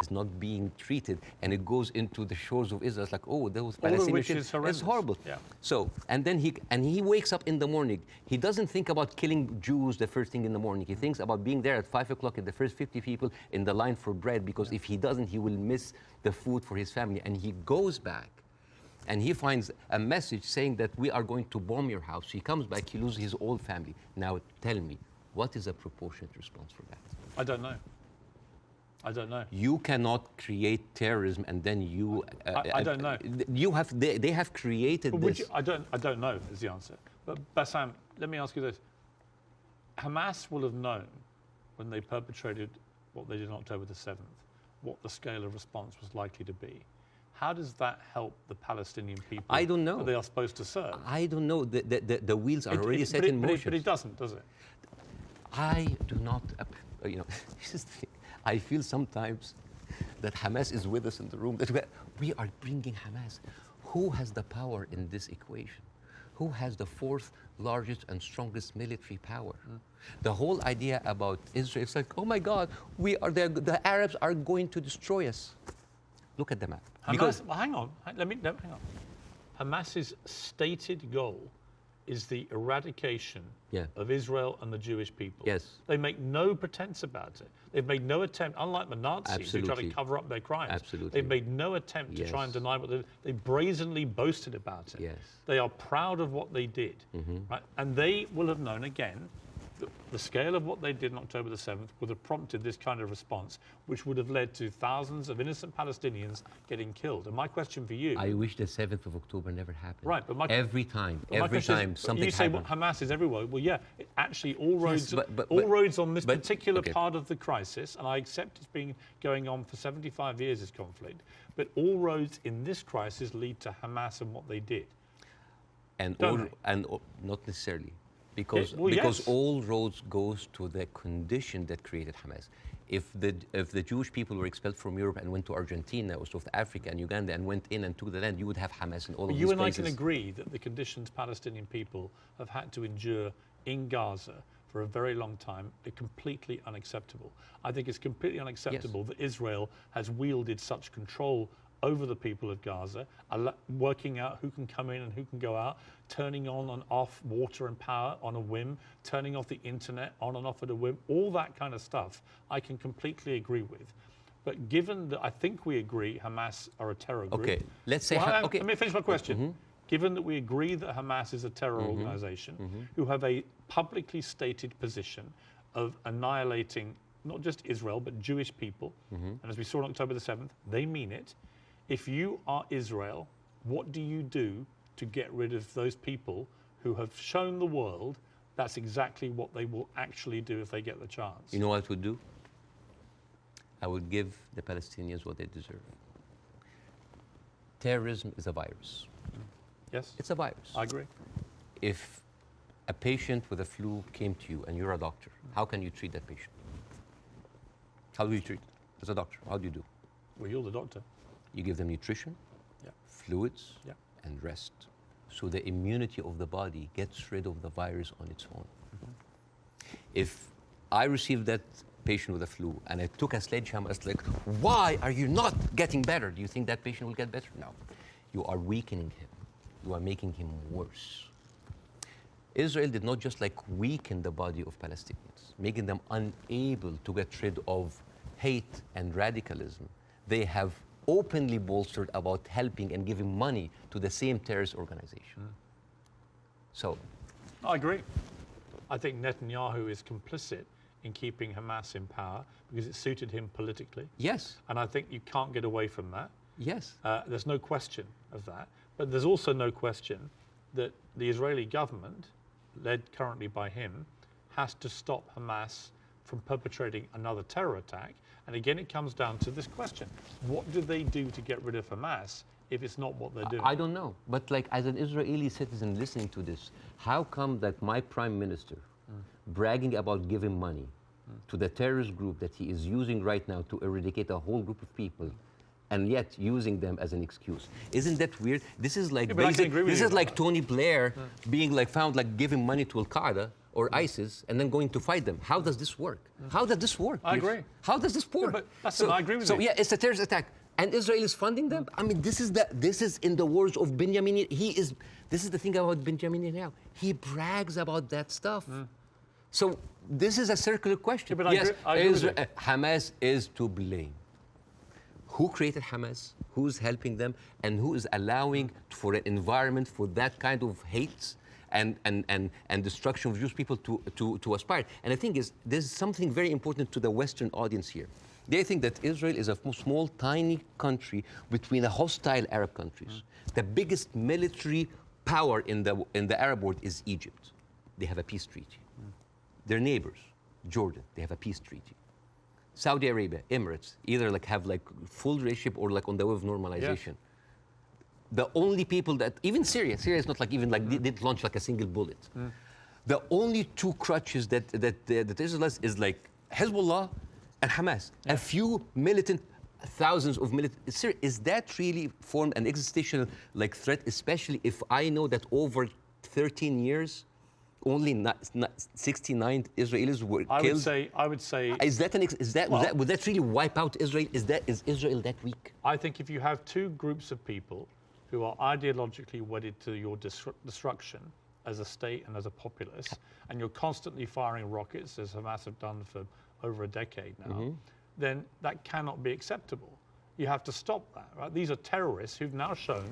Speaker 2: is not being treated, and it goes into the shores of Israel. It's like, oh, those Palestinians. It's horrible.
Speaker 1: Yeah.
Speaker 2: So, and then he wakes up in the morning. He doesn't think about killing Jews the first thing in the morning. He thinks about being there at 5 o'clock at the first 50 people in the line for bread, because if he doesn't, he will miss the food for his family. And he goes back, and he finds a message saying that we are going to bomb your house. He comes back, he loses his whole family. Now, tell me, what is a proportionate response for that?
Speaker 1: I don't know. I don't know.
Speaker 2: You cannot create terrorism and then you...
Speaker 1: I don't know.
Speaker 2: They have created this.
Speaker 1: I don't know is the answer. But Bassem, let me ask you this. Hamas will have known when they perpetrated what they did on October the 7th, what the scale of response was likely to be. How does that help the Palestinian people?
Speaker 2: I don't know.
Speaker 1: That they are supposed to serve?
Speaker 2: I don't know. The wheels are already set in motion.
Speaker 1: But it doesn't, does it?
Speaker 2: I do not, you know, this is the thing. I feel sometimes that Hamas is with us in the room, that we are bringing Hamas. Who has the power in this equation? Who has the 4th largest and strongest military power? The whole idea about Israel, it's like, oh my God, the Arabs are going to destroy us. Look at the map.
Speaker 1: Hang on, hang on. Hamas's stated goal is the eradication of Israel and the Jewish people.
Speaker 2: Yes.
Speaker 1: They make no pretense about it. They've made no attempt, unlike the Nazis who try to cover up their crimes.
Speaker 2: Absolutely.
Speaker 1: They've made no attempt to try and deny what they brazenly boasted about it.
Speaker 2: Yes.
Speaker 1: They are proud of what they did. Right? And they will have known, again, the scale of what they did on October the 7th would have prompted this kind of response, which would have led to thousands of innocent Palestinians getting killed. And my question for you...
Speaker 2: I wish the 7th of October never happened.
Speaker 1: Right, but
Speaker 2: every time something happened.
Speaker 1: You say Hamas is everywhere. Well, yeah, actually all roads, roads on this particular part of the crisis, and I accept it's been going on for 75 years, this conflict, but all roads in this crisis lead to Hamas and what they did.
Speaker 2: And not necessarily. Because all roads goes to the condition that created Hamas. If the Jewish people were expelled from Europe and went to Argentina or South Africa and Uganda and went in and took the land, you would have Hamas in all of these places.
Speaker 1: You and I can agree that the conditions Palestinian people have had to endure in Gaza for a very long time are completely unacceptable. I think it's completely unacceptable that Israel has wielded such control over the people of Gaza, working out who can come in and who can go out, turning on and off water and power on a whim, turning off the internet on and off at a whim, all that kind of stuff I can completely agree with. But given that I think we agree Hamas are a terror group.
Speaker 2: Okay, let's say...
Speaker 1: Let me finish my question. Given that we agree that Hamas is a terror organization who have a publicly stated position of annihilating not just Israel, but Jewish people, and as we saw on October the 7th, they mean it. If you are Israel, what do you do to get rid of those people who have shown the world that's exactly what they will actually do if they get the chance?
Speaker 2: You know what I would do? I will give the Palestinians what they deserve. Terrorism is a virus.
Speaker 1: Yes,
Speaker 2: It's a virus.
Speaker 1: I agree.
Speaker 2: If a patient with a flu came to you and you're a doctor, how can you treat that patient? How do you treat it? As a doctor, how do you do?
Speaker 1: Well, you're the doctor.
Speaker 2: You give them nutrition,
Speaker 1: Yeah.
Speaker 2: fluids,
Speaker 1: Yeah.
Speaker 2: and rest. So the immunity of the body gets rid of the virus on its own. If I received that patient with a flu and I took a sledgehammer, it's like, why are you not getting better? Do you think that patient will get better? No. You are weakening him. You are making him worse. Israel did not just like weaken the body of Palestinians, making them unable to get rid of hate and radicalism. They have openly bolstered about helping and giving money to the same terrorist organization. So,
Speaker 1: I agree. I think Netanyahu is complicit in keeping Hamas in power because it suited him politically.
Speaker 2: yes,
Speaker 1: And I think you can't get away from that.
Speaker 2: yes.
Speaker 1: There's no question of that. But there's also no question that the Israeli government, led currently by him, has to stop Hamas from perpetrating another terror attack. And again, it comes down to this question. What do they do to get rid of Hamas if it's not what they're doing?
Speaker 2: I don't know. But like as an Israeli citizen listening to this, how come that my prime minister bragging about giving money to the terrorist group that he is using right now to eradicate a whole group of people and yet using them as an excuse? Isn't that weird? This is like
Speaker 1: but I can agree with
Speaker 2: this
Speaker 1: you
Speaker 2: is
Speaker 1: about
Speaker 2: like
Speaker 1: that.
Speaker 2: Tony Blair being like found like giving money to Al-Qaeda or ISIS and then going to fight them. How does this work? How does this work?
Speaker 1: I agree.
Speaker 2: How does this work?
Speaker 1: but listen, I agree with
Speaker 2: so
Speaker 1: you.
Speaker 2: yeah, it's a terrorist attack. And Israel is funding them. I mean, this is in the words of Benjamin. This is the thing about Benjamin Netanyahu. He brags about that stuff. So this is a circular question.
Speaker 1: Yeah, but
Speaker 2: yes,
Speaker 1: I agree with you.
Speaker 2: Hamas is to blame. Who created Hamas? Who's helping them? And who is allowing for an environment for that kind of hate and destruction of Jewish people to aspire? And the thing is, there's something very important to the Western audience here. They think that Israel is a small, tiny country between a hostile Arab countries. The biggest military power in the Arab world is Egypt. They have a peace treaty. Their neighbors, Jordan, they have a peace treaty. Saudi Arabia, Emirates, either like have like full relationship or like on the way of normalization. The only people that, even Syria is not like even like they didn't launch like a single bullet. The only two crutches that Israel has is like Hezbollah and Hamas. A few militant, thousands of militant. Syria, is that really formed an existential like threat, especially if I know that over 13 years, only 69 Israelis were killed?
Speaker 1: I would say.
Speaker 2: Is that would that really wipe out Israel? Is Israel that weak?
Speaker 1: I think if you have two groups of people who are ideologically wedded to your destruction as a state and as a populace, and you're constantly firing rockets, as Hamas have done for over a decade now, then that cannot be acceptable. You have to stop that, right? These are terrorists who've now shown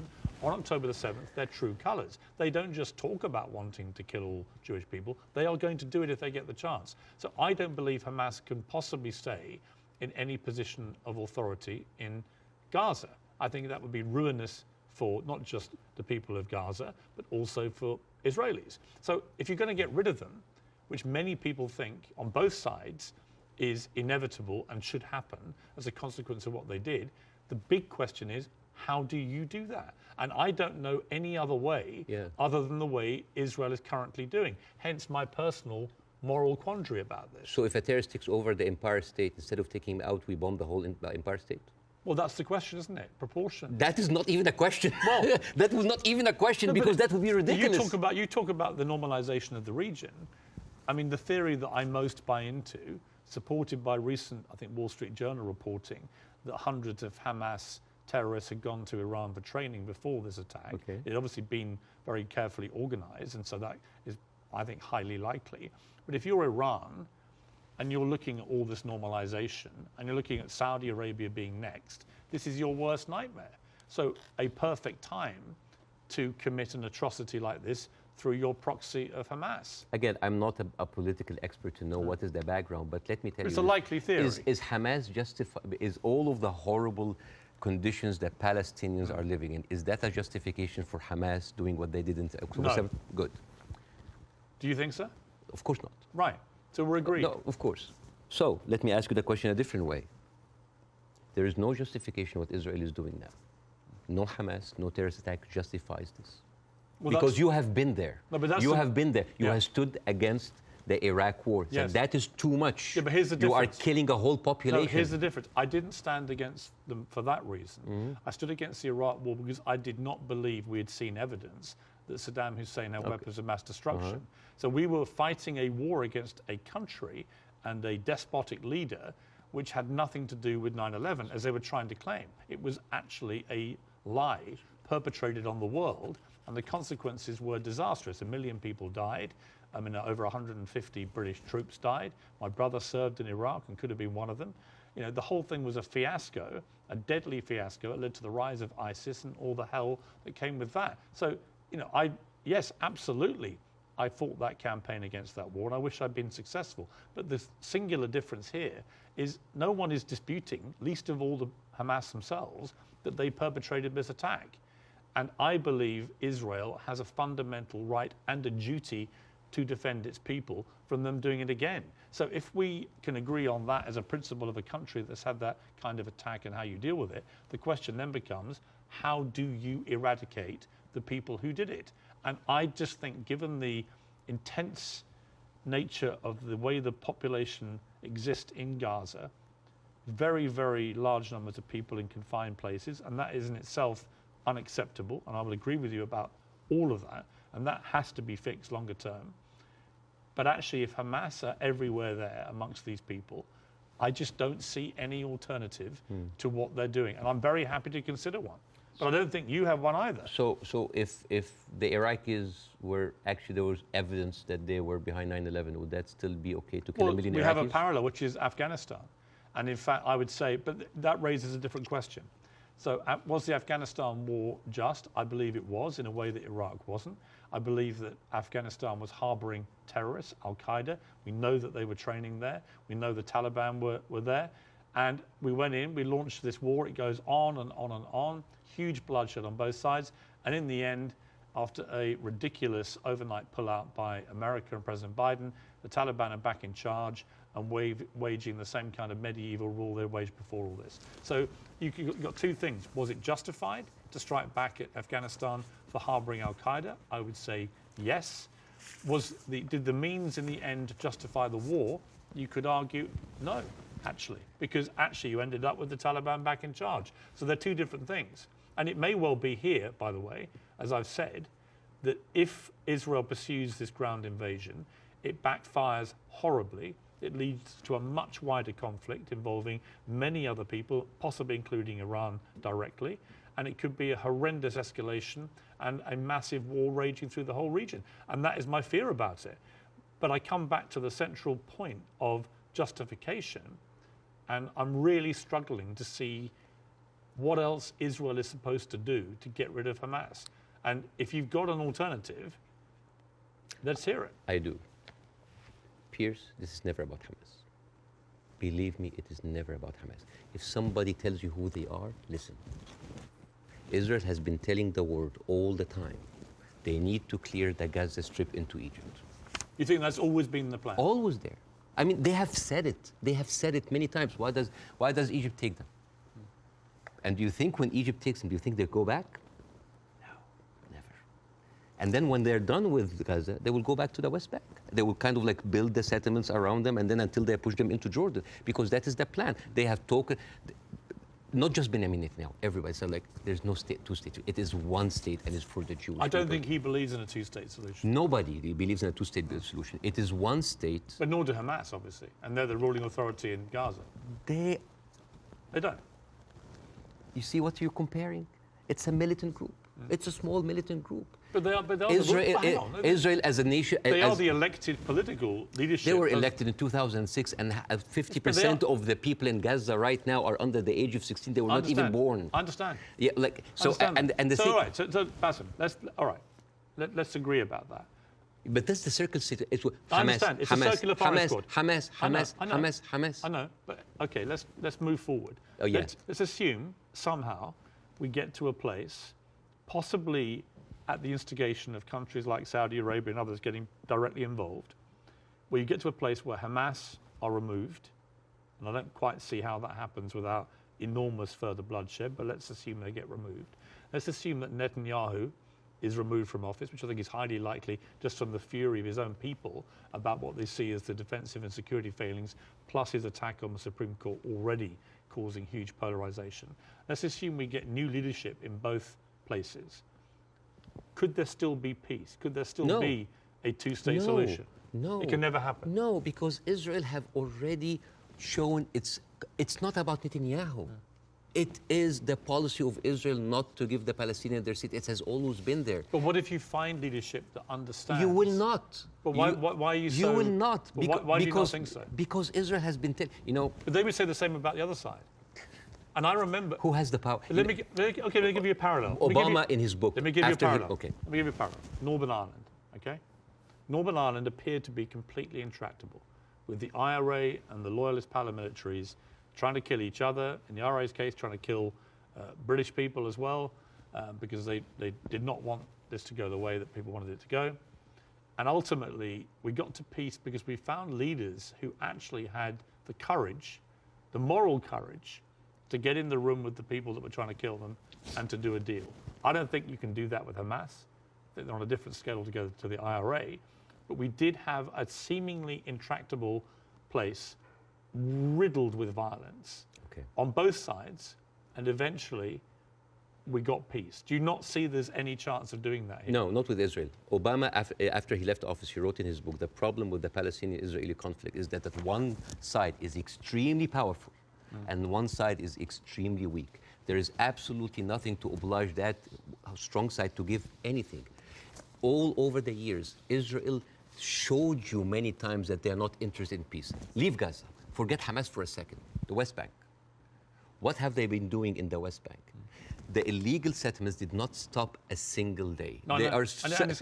Speaker 1: on October the 7th their true colors. They don't just talk about wanting to kill all Jewish people. They are going to do it if they get the chance. So I don't believe Hamas can possibly stay in any position of authority in Gaza. I think that would be ruinous for not just the people of Gaza, but also for Israelis. So if you're going to get rid of them, which many people think on both sides is inevitable and should happen as a consequence of what they did, the big question is, how do you do that? And I don't know any other way other than the way Israel is currently doing. Hence my personal moral quandary about this.
Speaker 2: So if a terrorist takes over the Empire State, instead of taking him out, we bomb the whole Empire State?
Speaker 1: Well, that's the question, isn't it? Proportion.
Speaker 2: That is not even a question.
Speaker 1: Well,
Speaker 2: that was not even a question because that would be ridiculous.
Speaker 1: You talk about the normalization of the region. I mean, the theory that I most buy into, supported by recent, I think, Wall Street Journal reporting, that hundreds of Hamas terrorists had gone to Iran for training before this attack.
Speaker 2: Okay.
Speaker 1: It had obviously been very carefully organized, and so that is, I think, highly likely. But if you're Iran, and you're looking at all this normalization, and you're looking at Saudi Arabia being next, this is your worst nightmare. So a perfect time to commit an atrocity like this through your proxy of Hamas.
Speaker 2: Again, I'm not a political expert to know what is the background, but let me tell you.
Speaker 1: It's a likely theory.
Speaker 2: Is Hamas justified? Is all of the horrible conditions that Palestinians are living in, is that a justification for Hamas doing what they did in October 7th? Good.
Speaker 1: Do you think so?
Speaker 2: Of course not.
Speaker 1: Right. So we're agreed.
Speaker 2: No, of course. So let me ask you the question a different way. There is no justification what Israel is doing now. No Hamas, no terrorist attack justifies this.
Speaker 1: Well,
Speaker 2: because you have been there.
Speaker 1: No, but that's
Speaker 2: you have been there. You have stood against the Iraq war.
Speaker 1: Yes.
Speaker 2: So that is too much.
Speaker 1: Yeah, but here's the
Speaker 2: you
Speaker 1: difference.
Speaker 2: are killing a whole population.
Speaker 1: No, here's the difference. I didn't stand against them for that reason. I stood against the Iraq war because I did not believe we had seen evidence that Saddam Hussein had weapons of mass destruction. So we were fighting a war against a country and a despotic leader which had nothing to do with 9/11, as they were trying to claim. It was actually a lie perpetrated on the world, and the consequences were disastrous. 1 million people died. I mean, over 150 British troops died. My brother served in Iraq and could have been one of them. You know, the whole thing was a fiasco, a deadly fiasco. It led to the rise of ISIS and all the hell that came with that. So, you know, yes, absolutely, I fought that campaign against that war, and I wish I'd been successful. But the singular difference here is no one is disputing, least of all the Hamas themselves, that they perpetrated this attack. And I believe Israel has a fundamental right and a duty to defend its people from them doing it again. So if we can agree on that as a principle of a country that's had that kind of attack and how you deal with it, the question then becomes, how do you eradicate the people who did it? And I just think, given the intense nature of the way the population exists in Gaza, very, very large numbers of people in confined places, and that is in itself unacceptable, and I will agree with you about all of that, and that has to be fixed longer term. But actually, if Hamas are everywhere there amongst these people, I just don't see any alternative to what they're doing, and I'm very happy to consider one. But I don't think you have one either.
Speaker 2: So if the Iraqis were actually, there was evidence that they were behind 9/11, would that still be okay to kill a million Iraqis?
Speaker 1: We have a parallel, which is Afghanistan. And in fact, I would say, but that raises a different question. So was the Afghanistan war just? I believe it was, in a way that Iraq wasn't. I believe that Afghanistan was harboring terrorists, Al-Qaeda. We know that they were training there. We know the Taliban were there. And we went in, we launched this war. It goes on and on and on. Huge bloodshed on both sides. And in the end, after a ridiculous overnight pullout by America and President Biden, the Taliban are back in charge and waging the same kind of medieval rule they waged before all this. So you've got two things. Was it justified to strike back at Afghanistan for harboring Al-Qaeda? I would say yes. Did the means in the end justify the war? You could argue no, actually, because actually you ended up with the Taliban back in charge. So they're two different things. And it may well be here, by the way, as I've said, that if Israel pursues this ground invasion, it backfires horribly. It leads to a much wider conflict involving many other people, possibly including Iran directly. And it could be a horrendous escalation and a massive war raging through the whole region. And that is my fear about it. But I come back to the central point of justification, and I'm really struggling to see what else Israel is supposed to do to get rid of Hamas. And if you've got an alternative, let's hear it.
Speaker 2: I do. Piers, this is never about Hamas. Believe me, it is never about Hamas. If somebody tells you who they are, listen. Israel has been telling the world all the time, they need to clear the Gaza Strip into Egypt.
Speaker 1: You think that's always been the plan?
Speaker 2: Always there. I mean, they have said it. They have said it many times. Why does Egypt take them? And do you think when Egypt takes them, do you think they'll go back? No, never. And then when they're done with Gaza, they will go back to the West Bank. They will kind of like build the settlements around them, and then until they push them into Jordan, because that is the plan. They have talked, not just Benjamin Netanyahu, everybody said like, there's no state, two states. It is one state, and it's for the Jewish
Speaker 1: I don't
Speaker 2: people.
Speaker 1: think he believes in a two-state solution.
Speaker 2: Nobody believes in a two-state solution. It is one state.
Speaker 1: But nor do Hamas, obviously, and they're the ruling authority in Gaza.
Speaker 2: They
Speaker 1: don't.
Speaker 2: You see what you're comparing? It's a militant group. It's a small militant group.
Speaker 1: But they are
Speaker 2: Israel as a nation.
Speaker 1: They are the elected political leadership.
Speaker 2: They were elected in 2006, and 50% of the people in Gaza right now are under the age of 16. They were not even born.
Speaker 1: I understand.
Speaker 2: Yeah, like so. And the
Speaker 1: so all right. So Bassem, let's agree about that.
Speaker 2: But that's the circle state. It's
Speaker 1: I understand. It's a circular firing squad.
Speaker 2: Hamas.
Speaker 1: I know. But okay, let's move forward.
Speaker 2: Oh, yeah.
Speaker 1: Let's assume somehow we get to a place, possibly at the instigation of countries like Saudi Arabia and others getting directly involved, where you get to a place where Hamas are removed, and I don't quite see how that happens without enormous further bloodshed, but let's assume they get removed. Let's assume that Netanyahu is removed from office, which I think is highly likely just from the fury of his own people about what they see as the defensive and security failings, plus his attack on the Supreme Court already causing huge polarization. Let's assume we get new leadership in both places. Could there still be peace? Could there still be a two-state solution?
Speaker 2: No.
Speaker 1: It can never happen.
Speaker 2: No, because Israel have already shown it's not about Netanyahu. It is the policy of Israel not to give the Palestinians their seat. It has always been there.
Speaker 1: But what if you find leadership that understands?
Speaker 2: You will not.
Speaker 1: But why are you so...
Speaker 2: You will not.
Speaker 1: Why do you not think so?
Speaker 2: Because Israel has been...
Speaker 1: But they would say the same about the other side. And I remember...
Speaker 2: Who has the power?
Speaker 1: Let me give you a parallel.
Speaker 2: Obama in his book...
Speaker 1: Let me give you a parallel.
Speaker 2: Okay.
Speaker 1: Let me give you a parallel. Northern Ireland, okay? Northern Ireland appeared to be completely intractable, with the IRA and the loyalist paramilitaries trying to kill each other. In the IRA's case, trying to kill British people as well, because they did not want this to go the way that people wanted it to go. And ultimately, we got to peace because we found leaders who actually had the courage, the moral courage, to get in the room with the people that were trying to kill them and to do a deal. I don't think you can do that with Hamas. I think they're on a different scale to go to the IRA. But we did have a seemingly intractable place riddled with violence on both sides, and eventually we got peace. Do you not see there's any chance of doing that here?
Speaker 2: No, not with Israel. Obama, after he left office, he wrote in his book, the problem with the Palestinian-Israeli conflict is that one side is extremely powerful and one side is extremely weak. There is absolutely nothing to oblige that strong side to give anything. All over the years, Israel showed you many times that they are not interested in peace. Leave Gaza. Forget Hamas for a second. The West Bank. What have they been doing in the West Bank? The illegal settlements did not stop a single day.
Speaker 1: No,
Speaker 2: they
Speaker 1: no.
Speaker 2: Are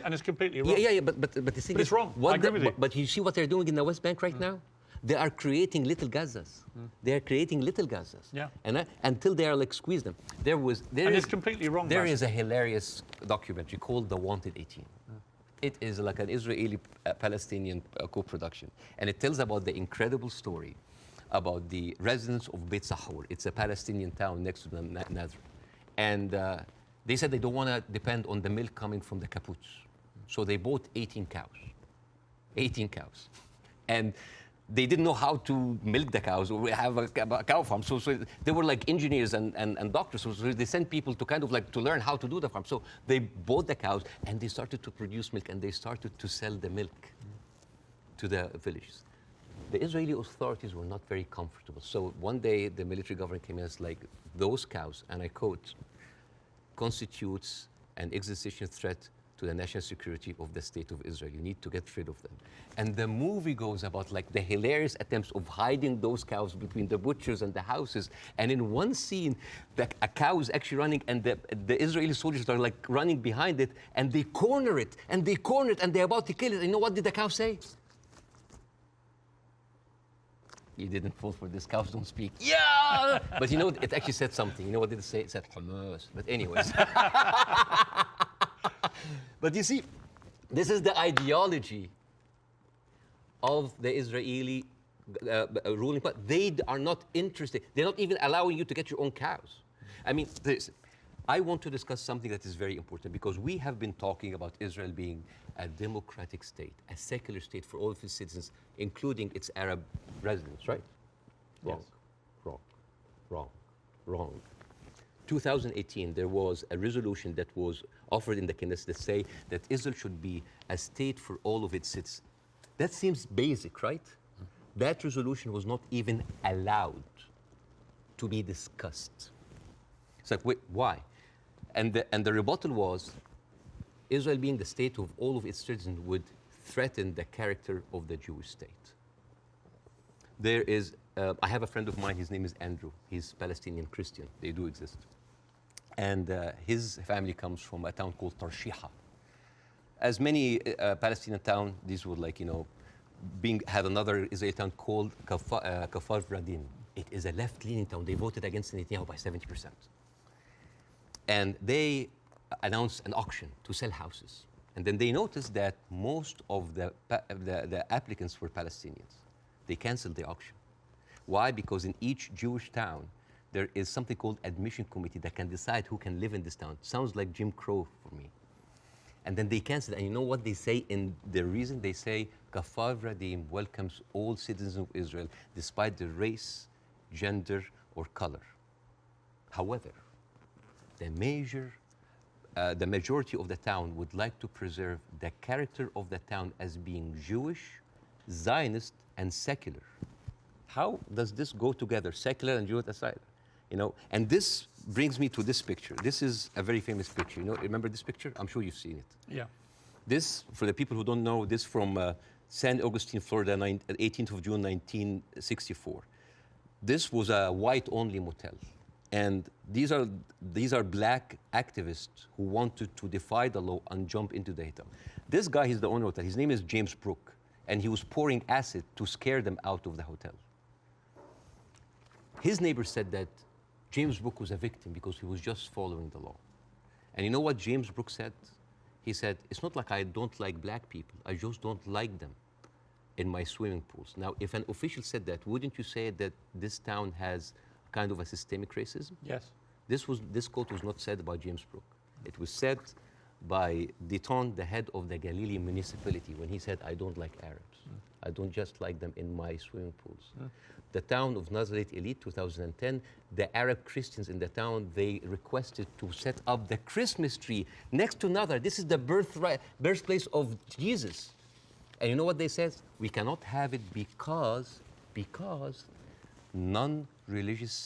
Speaker 1: and it's completely wrong.
Speaker 2: Yeah, but the thing is,
Speaker 1: it's wrong. I agree with you.
Speaker 2: But you see what they're doing in the West Bank right now? They are creating little Gazas. They are creating little Gazas.
Speaker 1: Yeah.
Speaker 2: And until they are like squeeze them.
Speaker 1: It's completely wrong.
Speaker 2: There is a hilarious documentary called The Wanted 18. It is like an Israeli-Palestinian co-production. And it tells about the incredible story about the residents of Beit Sahur. It's a Palestinian town next to the Nazareth. And they said they don't want to depend on the milk coming from the kibbutz. So they bought 18 cows. 18 cows. And they didn't know how to milk the cows or have a cow farm. So they were like engineers and doctors. So they sent people to kind of like to learn how to do the farm. So they bought the cows and they started to produce milk and they started to sell the milk to the villages. The Israeli authorities were not very comfortable. So one day the military government came in and was like, those cows, and I quote, constitutes an existential threat to the national security of the state of Israel. You need to get rid of them. And the movie goes about like the hilarious attempts of hiding those cows between the butchers and the houses. And in one scene, a cow is actually running and the Israeli soldiers are like running behind it and they corner it and they corner it and they're about to kill it. And you know what did the cow say? You didn't fall for this, cows don't speak. Yeah! But you know, it actually said something. You know what did it say? It said Hamas. But anyways. But you see, this is the ideology of the Israeli ruling party. They are not interested. They're not even allowing you to get your own cows. I mean, I want to discuss something that is very important because we have been talking about Israel being a democratic state, a secular state for all of its citizens, including its Arab residents, right? Wrong,
Speaker 1: Yes.
Speaker 2: wrong, wrong, wrong. 2018, there was a resolution that was offered in the Knesset that say that Israel should be a state for all of its citizens. That seems basic, right? That resolution was not even allowed to be discussed. It's like, wait, why? And the rebuttal was, Israel being the state of all of its citizens would threaten the character of the Jewish state. There is, I have a friend of mine, his name is Andrew. He's Palestinian Christian. They do exist. And his family comes from a town called Tarshiha. As many Palestinian towns, these were like, you know, had another Israeli town called Kafar Vradin. It is a left-leaning town. They voted against Netanyahu by 70%. And they announced an auction to sell houses. And then they noticed that most of the applicants were Palestinians. They canceled the auction. Why? Because in each Jewish town, there is something called admission committee that can decide who can live in this town. Sounds like Jim Crow for me. And then they cancel it. And you know what they say in the reason? They say, Kafar Radim welcomes all citizens of Israel despite their race, gender, or color. However, the majority of the town would like to preserve the character of the town as being Jewish, Zionist, and secular. How does this go together, secular and Jewish aside? You know, and this brings me to this picture. This is a very famous picture. You know, remember this picture? I'm sure you've seen it.
Speaker 1: Yeah.
Speaker 2: This, for the people who don't know, this from San Augustine, Florida, 18th of June, 1964. This was a white-only motel. And these are black activists who wanted to defy the law and jump into the hotel. This guy, he's the owner of the hotel. His name is James Brooke. And he was pouring acid to scare them out of the hotel. His neighbor said that James Brooke was a victim because he was just following the law. And you know what James Brooke said? He said, it's not like I don't like black people. I just don't like them in my swimming pools. Now, if an official said that, wouldn't you say that this town has kind of a systemic racism?
Speaker 1: Yes.
Speaker 2: This quote was not said by James Brooke. It was said by Deton, the head of the Galilee municipality, when he said, I don't like Arabs. I don't just like them in my swimming pools. The town of Nazareth Elite, 2010, the Arab Christians in the town, they requested to set up the Christmas tree next to Nazareth. This is the birthplace of Jesus. And you know what they said? We cannot have it because non-Jewish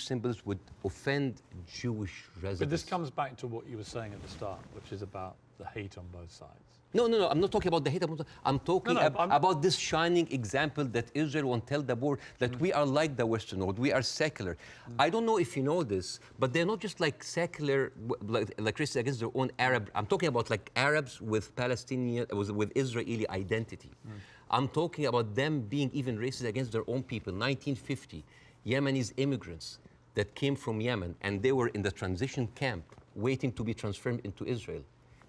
Speaker 2: symbols would offend Jewish residents.
Speaker 1: But this comes back to what you were saying at the start, which is about the hate on both sides.
Speaker 2: No, I'm not talking about the hate. I'm talking about this shining example that Israel won't tell the world that we are like the Western world. We are secular. I don't know if you know this, but they're not just like secular, like Christians against their own Arab. I'm talking about like Arabs with Palestinian, with Israeli identity. I'm talking about them being even racist against their own people. 1950, Yemenis immigrants that came from Yemen, and they were in the transition camp waiting to be transferred into Israel.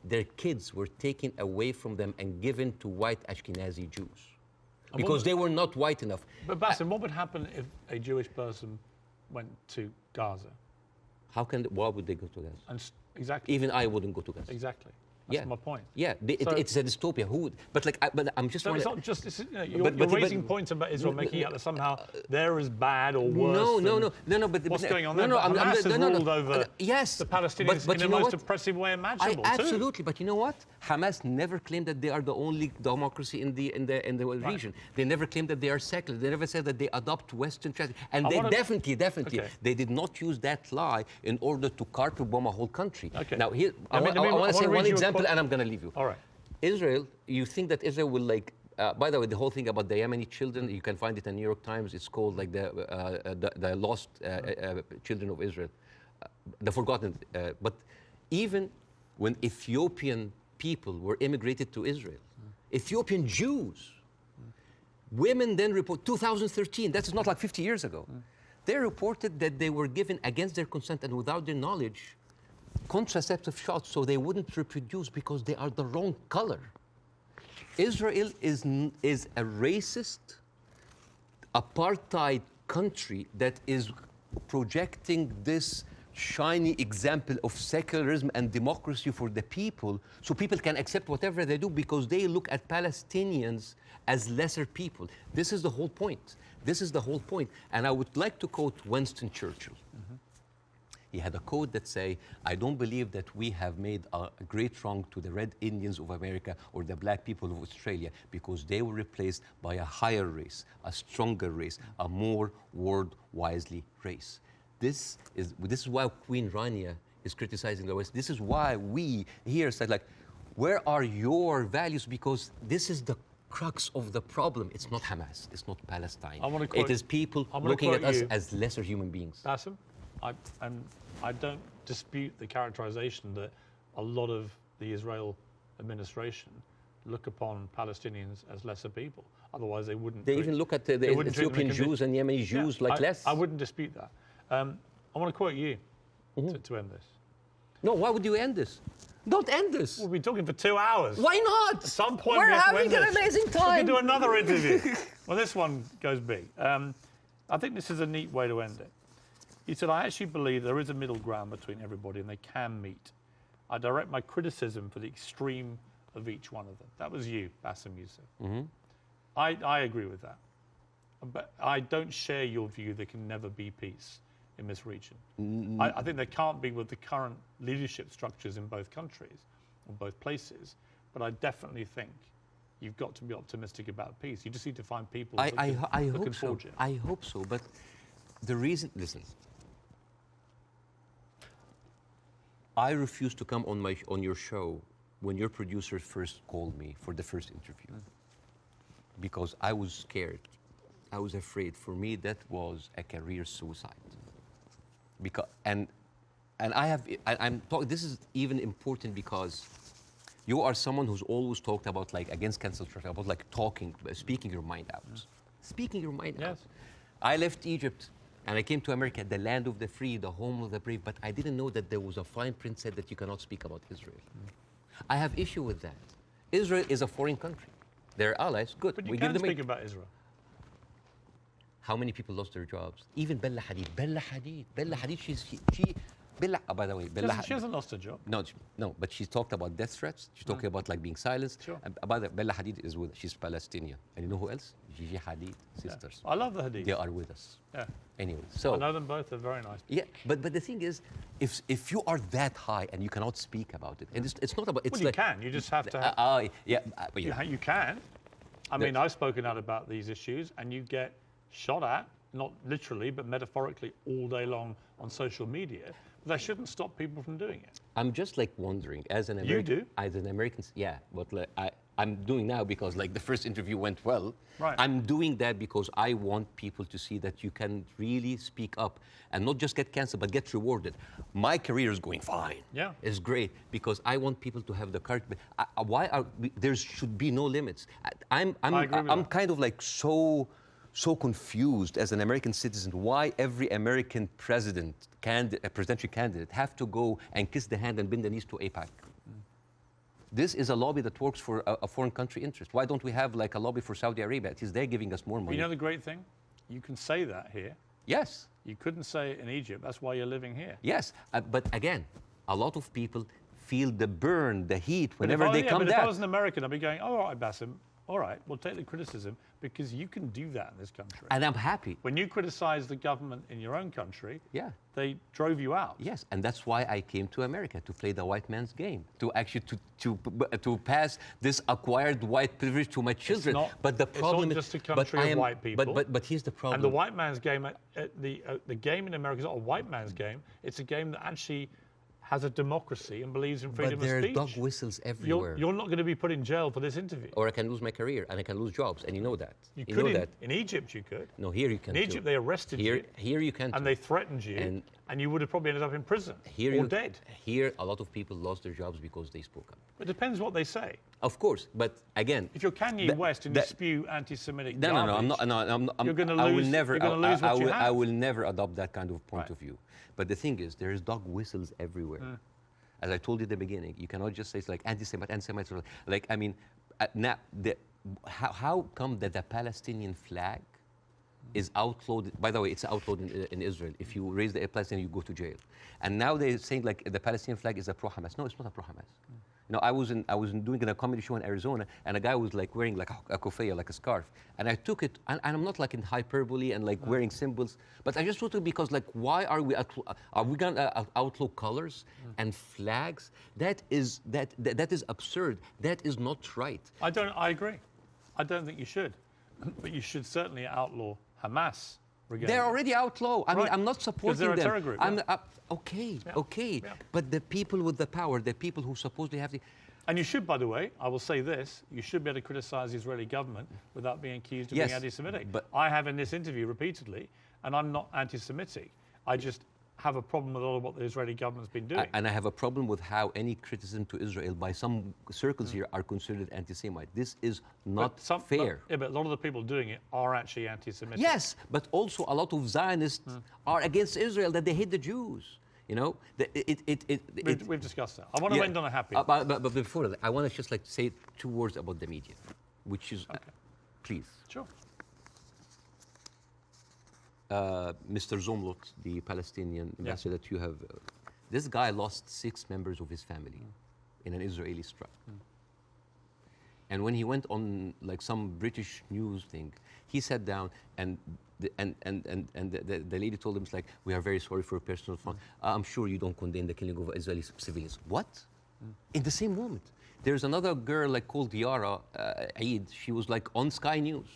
Speaker 2: Their kids were taken away from them and given to white Ashkenazi Jews because they were not white enough.
Speaker 1: But Bassem, what would happen if a Jewish person went to Gaza?
Speaker 2: Why would they go to Gaza?
Speaker 1: Exactly.
Speaker 2: Even I wouldn't go to Gaza.
Speaker 1: Exactly. That's my point.
Speaker 2: Yeah, it's a dystopia. Who would? But I'm just.
Speaker 1: So it's not just. You're raising points about Israel, making out that somehow they're as bad or worse.
Speaker 2: No. But
Speaker 1: what's going on there? Hamas has ruled over
Speaker 2: yes,
Speaker 1: the Palestinians in the most oppressive way imaginable.
Speaker 2: Absolutely, but you know what? Hamas never claimed that they are the only democracy in the region. They never claimed that they are secular. They never said that they adopt Western tradition. And they definitely, they did not use that lie in order to carpet bomb a whole country.
Speaker 1: Okay.
Speaker 2: Now here, I want to say one example. And I'm going to leave you.
Speaker 1: All right.
Speaker 2: Israel, you think that Israel will by the way, the whole thing about the Yemeni children, you can find it in New York Times. It's called like the lost children of Israel, the forgotten. But even when Ethiopian people were immigrated to Israel, Ethiopian Jews, women then report, 2013, that is not like 50 years ago. They reported that they were given against their consent and without their knowledge contraceptive shots so they wouldn't reproduce because they are the wrong color. Israel is a racist, apartheid country that is projecting this shiny example of secularism and democracy for the people so people can accept whatever they do because they look at Palestinians as lesser people. This is the whole point. This is the whole point. And I would like to quote Winston Churchill. He had a quote that say, I don't believe that we have made a great wrong to the Red Indians of America or the black people of Australia because they were replaced by a higher race, a stronger race, a more world-wisely race. This is why Queen Rania is criticizing the West. This is why we here said, like, where are your values? Because this is the crux of the problem. It's not Hamas. It's not Palestine. It is people looking at us as lesser human beings.
Speaker 1: Bassem, I don't dispute the characterization that a lot of the Israel administration look upon Palestinians as lesser people. Otherwise, they wouldn't.
Speaker 2: They even look at the Ethiopian Jews and Yemeni Jews like less.
Speaker 1: I wouldn't dispute that. I want to quote you to end this.
Speaker 2: No, why would you end this? Don't end this.
Speaker 1: We'll be talking for 2 hours.
Speaker 2: Why not?
Speaker 1: At some point,
Speaker 2: we're having an amazing time.
Speaker 1: We can do another interview. Well, this one goes big. I think this is a neat way to end it. You said, I actually believe there is a middle ground between everybody and they can meet. I direct my criticism for the extreme of each one of them. That was you, Bassem Youssef.
Speaker 2: Mm-hmm.
Speaker 1: I agree with that. But I don't share your view there can never be peace in this region. I think there can't be with the current leadership structures in both countries or both places. But I definitely think you've got to be optimistic about peace. You just need to find people
Speaker 2: I
Speaker 1: who
Speaker 2: hope
Speaker 1: can
Speaker 2: so.
Speaker 1: forge it.
Speaker 2: I hope so. But the reason, listen, I refused to come on your show when your producer first called me for the first interview because I was scared. I was afraid. For me, that was a career suicide. Because I'm talking. This is even important because you are someone who's always talked about like against cancel culture, about like speaking your mind out, speaking your mind out. I left Egypt and I came to America, the land of the free, the home of the brave. But I didn't know that there was a fine print said that you cannot speak about Israel. I have issue with that. Israel is a foreign country. They're allies. Good.
Speaker 1: But you can speak about Israel.
Speaker 2: How many people lost their jobs? Even Bella Hadid. Bella Hadid, by the way,
Speaker 1: She hasn't lost her job.
Speaker 2: No, but she talked about death threats. She's talking about like being silenced.
Speaker 1: Sure.
Speaker 2: By the way, Bella Hadid she's Palestinian. And you know who else? Gigi Hadid, sisters.
Speaker 1: I love the Hadid.
Speaker 2: They are with us.
Speaker 1: Yeah.
Speaker 2: Anyway, so.
Speaker 1: I know them both, they're very nice.
Speaker 2: Yeah, but the thing is, if you are that high and you cannot speak about it, and it's not about, it's
Speaker 1: Well,
Speaker 2: like.
Speaker 1: you can, you just have to have,
Speaker 2: yeah.
Speaker 1: you can. I mean, I've spoken out about these issues and you get shot at, not literally, but metaphorically all day long on social media. But that shouldn't stop people from doing it.
Speaker 2: I'm just like wondering, as an American.
Speaker 1: You do?
Speaker 2: As an American, yeah. But like, I'm doing now because like the first interview went well.
Speaker 1: Right.
Speaker 2: I'm doing that because I want people to see that you can really speak up and not just get canceled, but get rewarded. My career is going fine.
Speaker 1: Yeah.
Speaker 2: It's great because I want people to have the courage. There should be no limits. I'm kind of like so confused as an American citizen why every American presidential candidate have to go and kiss the hand and bend the knees to AIPAC. This is a lobby that works for a foreign country interest. Why don't we have like a lobby for Saudi Arabia? It is they're giving us more money.
Speaker 1: You know the great thing? You can say that here.
Speaker 2: Yes.
Speaker 1: You couldn't say it in Egypt. That's why you're living here.
Speaker 2: Yes, but again, a lot of people feel the burn, the heat whenever they come down.
Speaker 1: If I was an American, I'd be going, all right, Bassem, all right, we'll take the criticism because you can do that in this country.
Speaker 2: And I'm happy.
Speaker 1: When you criticize the government in your own country,
Speaker 2: yeah,
Speaker 1: they drove you out.
Speaker 2: Yes, and that's why I came to America, to play the white man's game, to actually to pass this acquired white privilege to my children. But the problem
Speaker 1: it's not just a country of white people.
Speaker 2: But here's the problem.
Speaker 1: And the white man's game, the game in America is not a white man's game. It's a game that actually has a democracy and believes in freedom of speech.
Speaker 2: But there are dog whistles everywhere.
Speaker 1: You're not going to be put in jail for this interview.
Speaker 2: Or I can lose my career and I can lose jobs, and you know that.
Speaker 1: You could in Egypt, you could.
Speaker 2: No, here you can't.
Speaker 1: In Egypt, they arrested you.
Speaker 2: Here you can't.
Speaker 1: And they threatened you, and you would have probably ended up in prison or dead.
Speaker 2: Here, a lot of people lost their jobs because they spoke up.
Speaker 1: It depends what they say.
Speaker 2: Of course, but again,
Speaker 1: if you're Kanye West and you spew anti-Semitic garbage,
Speaker 2: you're
Speaker 1: going to lose.
Speaker 2: I will never adopt that kind of point of view. But the thing is, there is dog whistles everywhere. As I told you at the beginning, you cannot just say it's like anti-Semites. Like, I mean, now, how come that the Palestinian flag is outlawed? By the way, it's outlawed in Israel. If you raise the Palestinian, you go to jail. And now they're saying like the Palestinian flag is a pro-Hamas. No, it's not a pro-Hamas. You know, I was doing a comedy show in Arizona, and a guy was like wearing like a kofaya, like a scarf, and I took it, and I'm not like in hyperbole and like wearing symbols, but I just took it because like, why are we gonna outlaw colors and flags? That is absurd. That is not right.
Speaker 1: I agree. I don't think you should, but you should certainly outlaw Hamas.
Speaker 2: They're already outlawed. I mean, I'm not supporting them.
Speaker 1: They're a terror group.
Speaker 2: Okay. But the people with the power, the people who supposedly have the...
Speaker 1: And you should, by the way, I will say this, you should be able to criticize the Israeli government without being accused of being anti-Semitic. But I have in this interview repeatedly, and I'm not anti-Semitic. I just have a problem with all of what the Israeli government's been doing.
Speaker 2: And I have a problem with how any criticism to Israel by some circles here are considered anti-Semite. This is not fair.
Speaker 1: But a lot of the people doing it are actually anti-Semitic.
Speaker 2: Yes, but also a lot of Zionists are against Israel, that they hate the Jews. You know,
Speaker 1: we've discussed that. I want to end on a happy.
Speaker 2: But before that, I want to just like say 2 words about the media, which is, please.
Speaker 1: Sure.
Speaker 2: Mr. Zomlot, the Palestinian ambassador that you have, this guy lost 6 members of his family in an Israeli strike. And when he went on like some British news thing, he sat down and the lady told him, it's like, we are very sorry for your personal fund. I'm sure you don't condemn the killing of Israeli civilians. What? In the same moment. There's another girl like called Yara Eid. She was like on Sky News.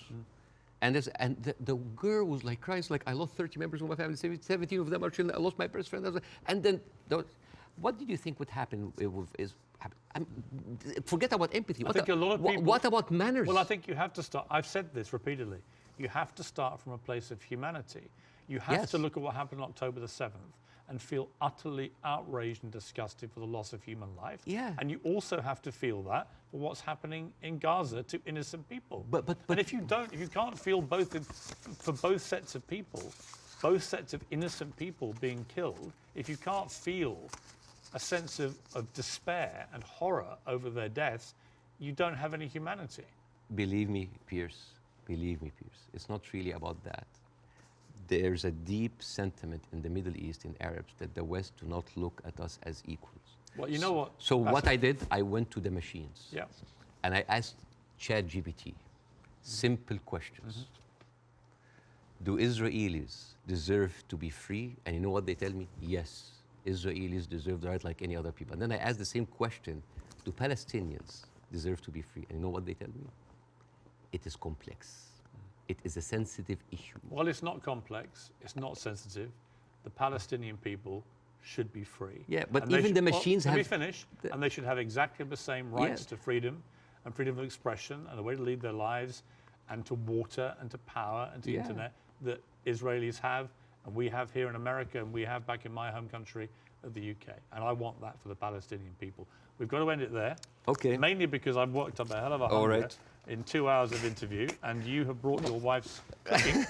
Speaker 2: And the girl was like crying, like, I lost 30 members of my family, 17 of them are children, I lost my best friend. And then, what did you think would happen forget about empathy.
Speaker 1: I think a lot of people...
Speaker 2: What about manners?
Speaker 1: Well, I think you have to start, I've said this repeatedly, you have to start from a place of humanity. You have to look at what happened on October the 7th and feel utterly outraged and disgusted for the loss of human life.
Speaker 2: Yeah.
Speaker 1: And you also have to feel that for what's happening in Gaza to innocent people.
Speaker 2: But
Speaker 1: and if you can't feel both for both sets of people, both sets of innocent people being killed, if you can't feel a sense of despair and horror over their deaths, you don't have any humanity.
Speaker 2: Believe me, Piers, it's not really about that. There's a deep sentiment in the Middle East, in Arabs, that the West do not look at us as equals.
Speaker 1: Well, you know what?
Speaker 2: So what I did, I went to the machines.
Speaker 1: Yeah.
Speaker 2: And I asked ChatGPT simple questions. Do Israelis deserve to be free? And you know what they tell me? Yes, Israelis deserve the right like any other people. And then I asked the same question, do Palestinians deserve to be free? And you know what they tell me? It is complex. It is a sensitive issue.
Speaker 1: Well, it's not complex. It's not sensitive. The Palestinian people should be free.
Speaker 2: Yeah, but even the machines have...
Speaker 1: Let me finish. And they should have exactly the same rights to freedom and freedom of expression and a way to lead their lives and to water and to power and to internet that Israelis have and we have here in America and we have back in my home country of the UK. And I want that for the Palestinian people. We've got to end it there.
Speaker 2: Okay.
Speaker 1: Mainly because I've worked up a hell of a hunger in 2 hours of interview, and you have brought your wife's cooking.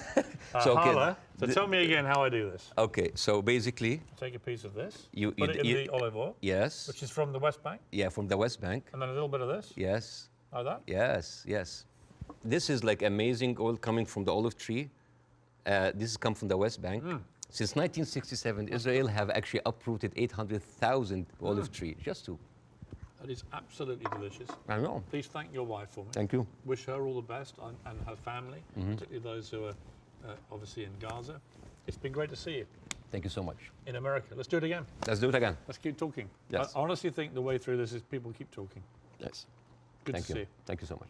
Speaker 1: So tell me again how I do this.
Speaker 2: Okay, so basically...
Speaker 1: Take a piece of this, put it in the olive oil.
Speaker 2: Yes.
Speaker 1: Which is from the West Bank.
Speaker 2: Yeah, from the West Bank.
Speaker 1: And then a little bit of this.
Speaker 2: Yes.
Speaker 1: Like that?
Speaker 2: Yes, yes. This is like amazing oil coming from the olive tree. This has come from the West Bank. Since 1967, Israel have actually uprooted 800,000 olive trees, just to...
Speaker 1: That is absolutely delicious.
Speaker 2: I know.
Speaker 1: Please thank your wife for me.
Speaker 2: Thank you.
Speaker 1: Wish her all the best and her family, particularly those who are obviously in Gaza. It's been great to see you.
Speaker 2: Thank you so much.
Speaker 1: In America. Let's do it again.
Speaker 2: Let's do it again.
Speaker 1: Let's keep talking.
Speaker 2: Yes.
Speaker 1: I honestly think the way through this is people keep talking.
Speaker 2: Yes.
Speaker 1: Good to see you.
Speaker 2: Thank you so much.